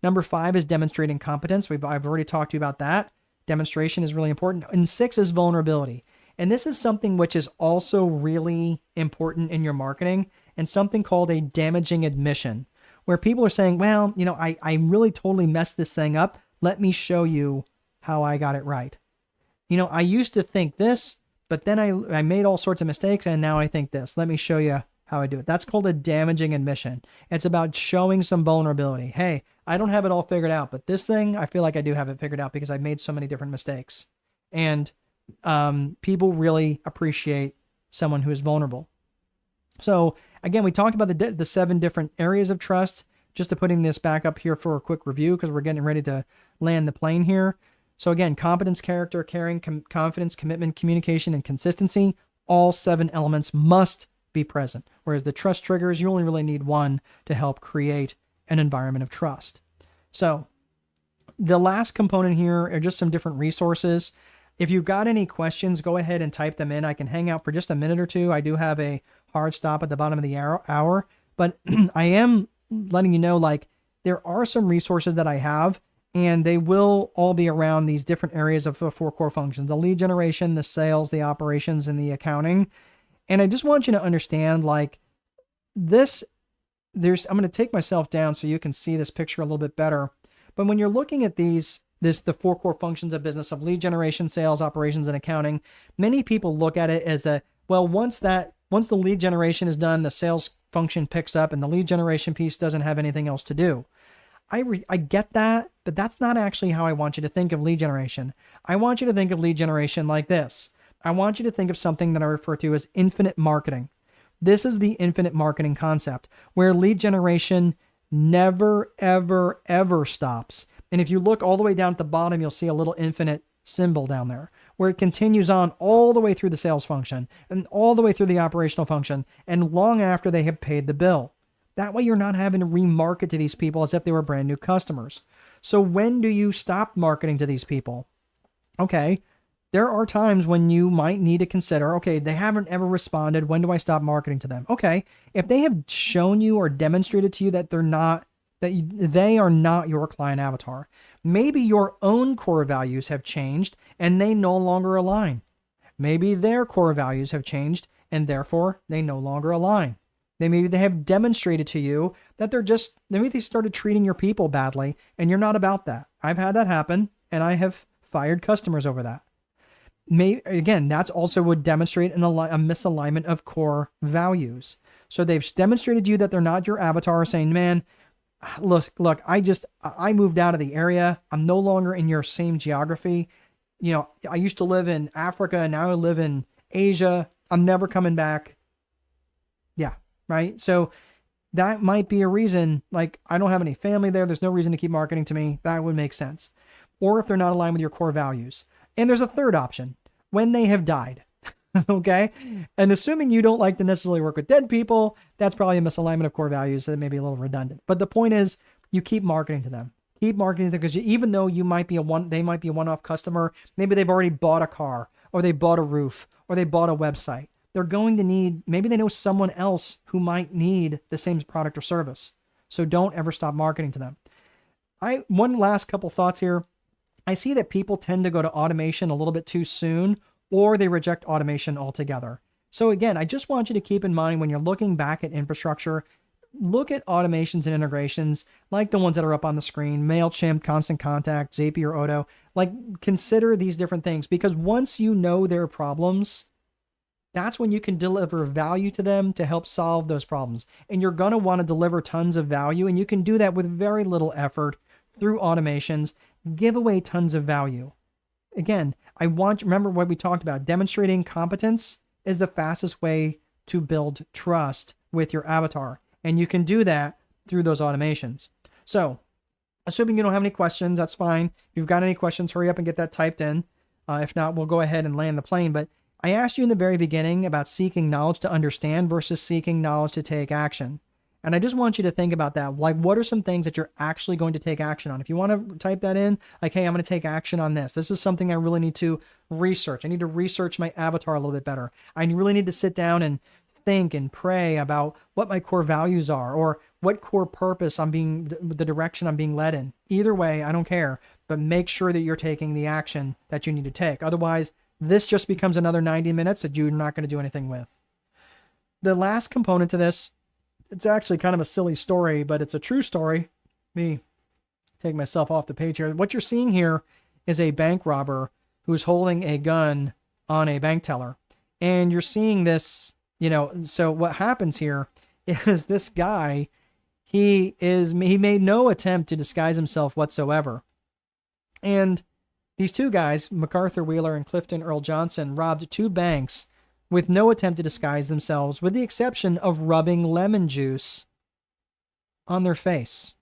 Number 5 is demonstrating competence. I've already talked to you about that. Demonstration is really important. And 6 is vulnerability. And this is something which is also really important in your marketing, and something called a damaging admission, where people are saying, well, I really totally messed this thing up. Let me show you how I got it right. I used to think this, but then I made all sorts of mistakes, and now I think this. Let me show you how I do it. That's called a damaging admission. It's about showing some vulnerability. Hey, I don't have it all figured out, but this thing, I feel like I do have it figured out because I've made so many different mistakes. And people really appreciate someone who is vulnerable. So again, we talked about the 7 different areas of trust. Just to putting this back up here for a quick review, because we're getting ready to land the plane here. So again, competence, character, caring, confidence, commitment, communication, and consistency. All 7 elements must be present. Whereas the trust triggers, you only really need 1 to help create an environment of trust. So the last component here are just some different resources. If you've got any questions, go ahead and type them in. I can hang out for just a minute or two. I do have a hard stop at the bottom of the hour, but I am letting you know, like, there are some resources that I have, and they will all be around these different areas of the 4 core functions: the lead generation, the sales, the operations, and the accounting. And I just want you to understand, like, this, I'm going to take myself down so you can see this picture a little bit better. But when you're looking at the 4 core functions of business of lead generation, sales, operations, and accounting, many people look at it as once the lead generation is done, the sales function picks up and the lead generation piece doesn't have anything else to do. I get that, but that's not actually how I want you to think of lead generation. I want you to think of lead generation like this. I want you to think of something that I refer to as infinite marketing. This is the infinite marketing concept, where lead generation never, ever, ever stops. And if you look all the way down at the bottom, you'll see a little infinite symbol down there, where it continues on all the way through the sales function and all the way through the operational function and long after they have paid the bill. That way you're not having to remarket to these people as if they were brand new customers. So when do you stop marketing to these people? Okay, there are times when you might need to consider, okay, they haven't ever responded. When do I stop marketing to them? Okay, if they have shown you or demonstrated to you that they are not your client avatar, maybe your own core values have changed and they no longer align. Maybe their core values have changed and therefore they no longer align. Maybe they have demonstrated to you that maybe they started treating your people badly and you're not about that. I've had that happen and I have fired customers over that. Again, that's also would demonstrate a misalignment of core values. So they've demonstrated to you that they're not your avatar, saying, man, look, I moved out of the area. I'm no longer in your same geography. I used to live in Africa and now I live in Asia. I'm never coming back. Yeah. Right. So that might be a reason, like, I don't have any family there. There's no reason to keep marketing to me. That would make sense. Or if they're not aligned with your core values. And there's a third option: when they have died. Okay. And assuming you don't like to necessarily work with dead people, that's probably a misalignment of core values that may be a little redundant. But the point is, you keep marketing to them. Keep marketing to them, because even though they might be a one-off customer, maybe they've already bought a car, or they bought a roof, or they bought a website. They're going to need, maybe they know someone else who might need the same product or service. So don't ever stop marketing to them. One last couple thoughts here. I see that people tend to go to automation a little bit too soon, or they reject automation altogether. So again, I just want you to keep in mind when you're looking back at infrastructure, look at automations and integrations like the ones that are up on the screen, MailChimp, Constant Contact, Zapier, Odo. Like, consider these different things, because once you know their problems, that's when you can deliver value to them to help solve those problems. And you're going to want to deliver tons of value, and you can do that with very little effort through automations. Give away tons of value. Again, remember what we talked about. Demonstrating competence is the fastest way to build trust with your avatar. And you can do that through those automations. So, assuming you don't have any questions, that's fine. If you've got any questions, hurry up and get that typed in. If not, we'll go ahead and land the plane. But I asked you in the very beginning about seeking knowledge to understand versus seeking knowledge to take action. And I just want you to think about that. Like, what are some things that you're actually going to take action on? If you want to type that in, like, hey, I'm going to take action on this. This is something I really need to research. I need to research my avatar a little bit better. I really need to sit down and think and pray about what my core values are, or what core purpose the direction I'm being led in. Either way, I don't care, but make sure that you're taking the action that you need to take. Otherwise, this just becomes another 90 minutes that you're not going to do anything with. The last component to this, it's actually kind of a silly story, but it's a true story. Let me take myself off the page here. What you're seeing here is a bank robber who's holding a gun on a bank teller. And you're seeing this, so what happens here is this guy, he made no attempt to disguise himself whatsoever. And these two guys, MacArthur Wheeler and Clifton Earl Johnson, robbed two banks with no attempt to disguise themselves, with the exception of rubbing lemon juice on their face.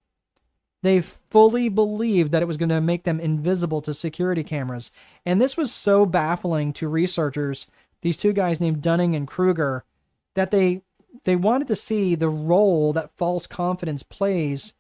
They fully believed that it was going to make them invisible to security cameras. And this was so baffling to researchers, these two guys named Dunning and Kruger, that they wanted to see the role that false confidence plays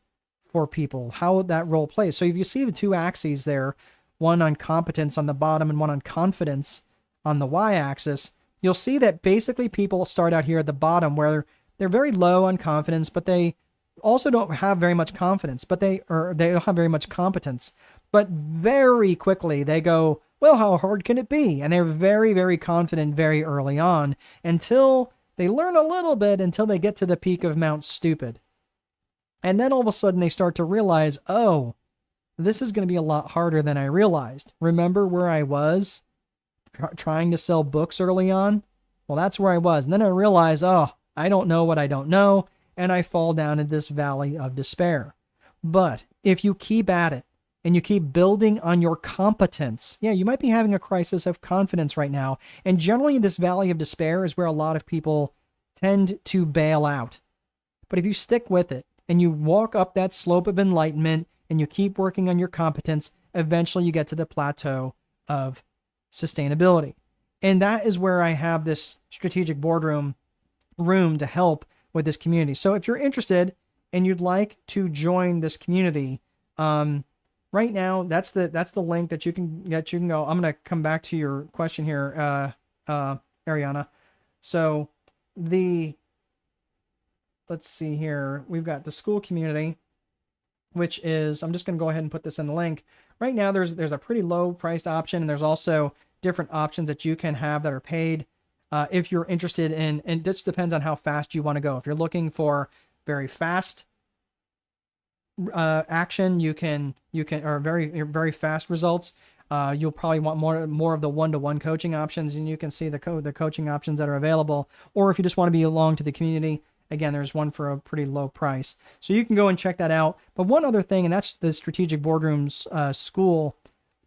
for people, how that role plays. So if you see the two axes there, one on competence on the bottom and one on confidence on the y-axis, you'll see that basically people start out here at the bottom where they're very low on confidence, but they also don't have very much confidence, they don't have very much competence. But very quickly they go, well, how hard can it be? And they're very, very confident very early on until they learn a little bit, until they get to the peak of Mount Stupid. And then all of a sudden they start to realize, oh, this is going to be a lot harder than I realized. Remember where I was trying to sell books early on? Well, that's where I was. And then I realized, oh, I don't know what I don't know. And I fall down in this valley of despair. But if you keep at it and you keep building on your competence, you might be having a crisis of confidence right now. And generally this valley of despair is where a lot of people tend to bail out. But if you stick with it and you walk up that slope of enlightenment and you keep working on your competence, eventually you get to the plateau of sustainability. And that is where I have this strategic boardroom room to help with this community. So if you're interested and you'd like to join this community, right now that's the link that you can go. I'm going to come back to your question here, Ariana. So let's see here. We've got the school community, which is, I'm just going to go ahead and put this in the link. Right now, there's a pretty low priced option, and there's also different options that you can have that are paid. If you're interested in, and this depends on how fast you want to go. If you're looking for very fast action, you can, or very, very fast results. You'll probably want more of the one-to-one coaching options, and you can see the coaching options that are available. Or if you just want to be along to the community, again, there's one for a pretty low price. So you can go and check that out. But one other thing, and that's the Strategic Boardrooms school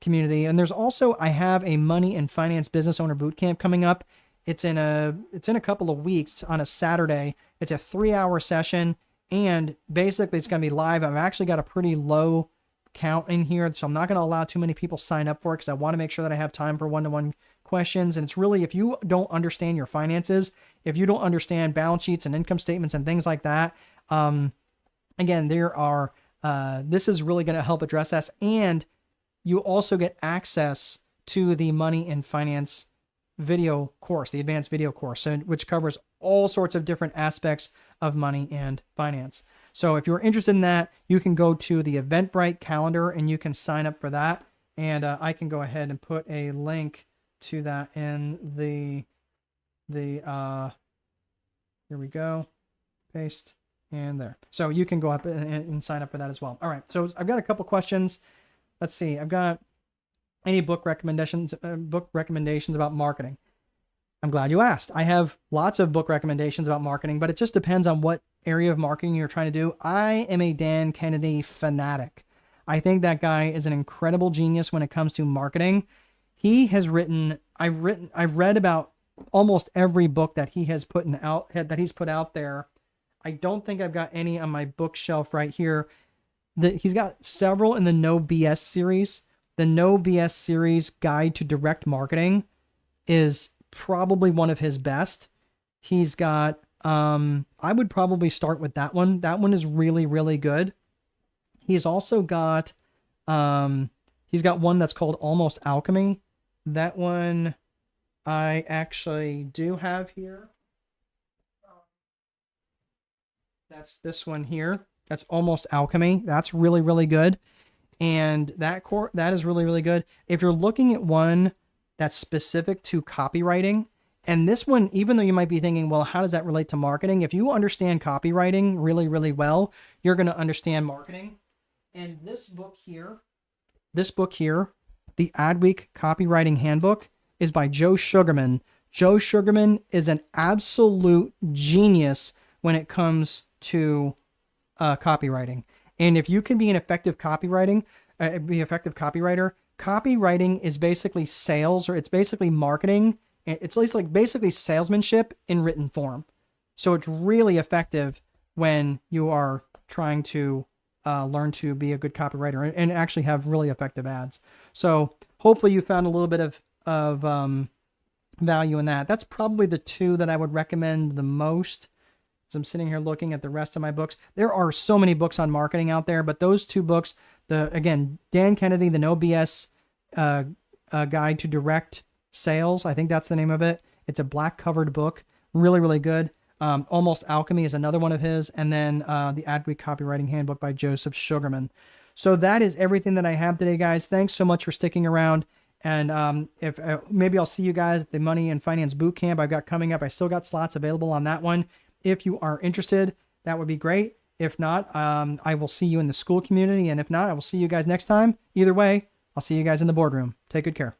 community. And there's also, I have a money and finance business owner bootcamp coming up. It's in a couple of weeks on a Saturday. It's a 3-hour session, and basically it's going to be live. I've actually got a pretty low count in here, so I'm not going to allow too many people sign up for it because I want to make sure that I have time for one-to-one questions. And it's really, if you don't understand your finances, if you don't understand balance sheets and income statements and things like that, again, this is really going to help address this. And you also get access to the money and finance video course, the advanced video course, which covers all sorts of different aspects of money and finance. So if you're interested in that, you can go to the Eventbrite calendar and you can sign up for that. And I can go ahead and put a link to that in here we go, paste, and there. So you can go up and sign up for that as well. All right, so I've got a couple questions. Let's see, I've got any book recommendations about marketing. I'm glad you asked. I have lots of book recommendations about marketing, but it just depends on what area of marketing you're trying to do. I am a Dan Kennedy fanatic. I think that guy is an incredible genius when it comes to marketing. He has written, I've read about almost every book that he's put out there. I don't think I've got any on my bookshelf right here. He's got several in the No BS series. The No BS series Guide to Direct Marketing is probably one of his best. He's got, I would probably start with that one. That one is really, really good. He's also got, he's got one that's called Almost Alchemy. That one I actually do have here. That's this one here. That's Almost Alchemy. That's really, really good. And that is really, really good. If you're looking at one that's specific to copywriting, and this one, even though you might be thinking, well, how does that relate to marketing? If you understand copywriting really, really well, you're going to understand marketing. And this book here, the Adweek Copywriting Handbook, is by Joe Sugarman. Joe Sugarman is an absolute genius when it comes to copywriting. And if you can be an effective copywriter, copywriting is basically sales, or it's basically marketing. It's like basically salesmanship in written form. So it's really effective when you are trying to learn to be a good copywriter and actually have really effective ads. So hopefully you found a little bit of value in that. That's probably the two that I would recommend the most. As I'm sitting here looking at the rest of my books, there are so many books on marketing out there, but those two books, Dan Kennedy, the No BS Guide to Direct Sales, I think that's the name of it. It's a black covered book, really, really good. Almost Alchemy is another one of his, and then the Adweek Copywriting Handbook by Joseph Sugarman. So that is everything that I have today, guys. Thanks so much for sticking around. And if maybe I'll see you guys at the Money and Finance Bootcamp I've got coming up. I still got slots available on that one. If you are interested, that would be great. If not, I will see you in the school community. And if not, I will see you guys next time. Either way, I'll see you guys in the boardroom. Take good care.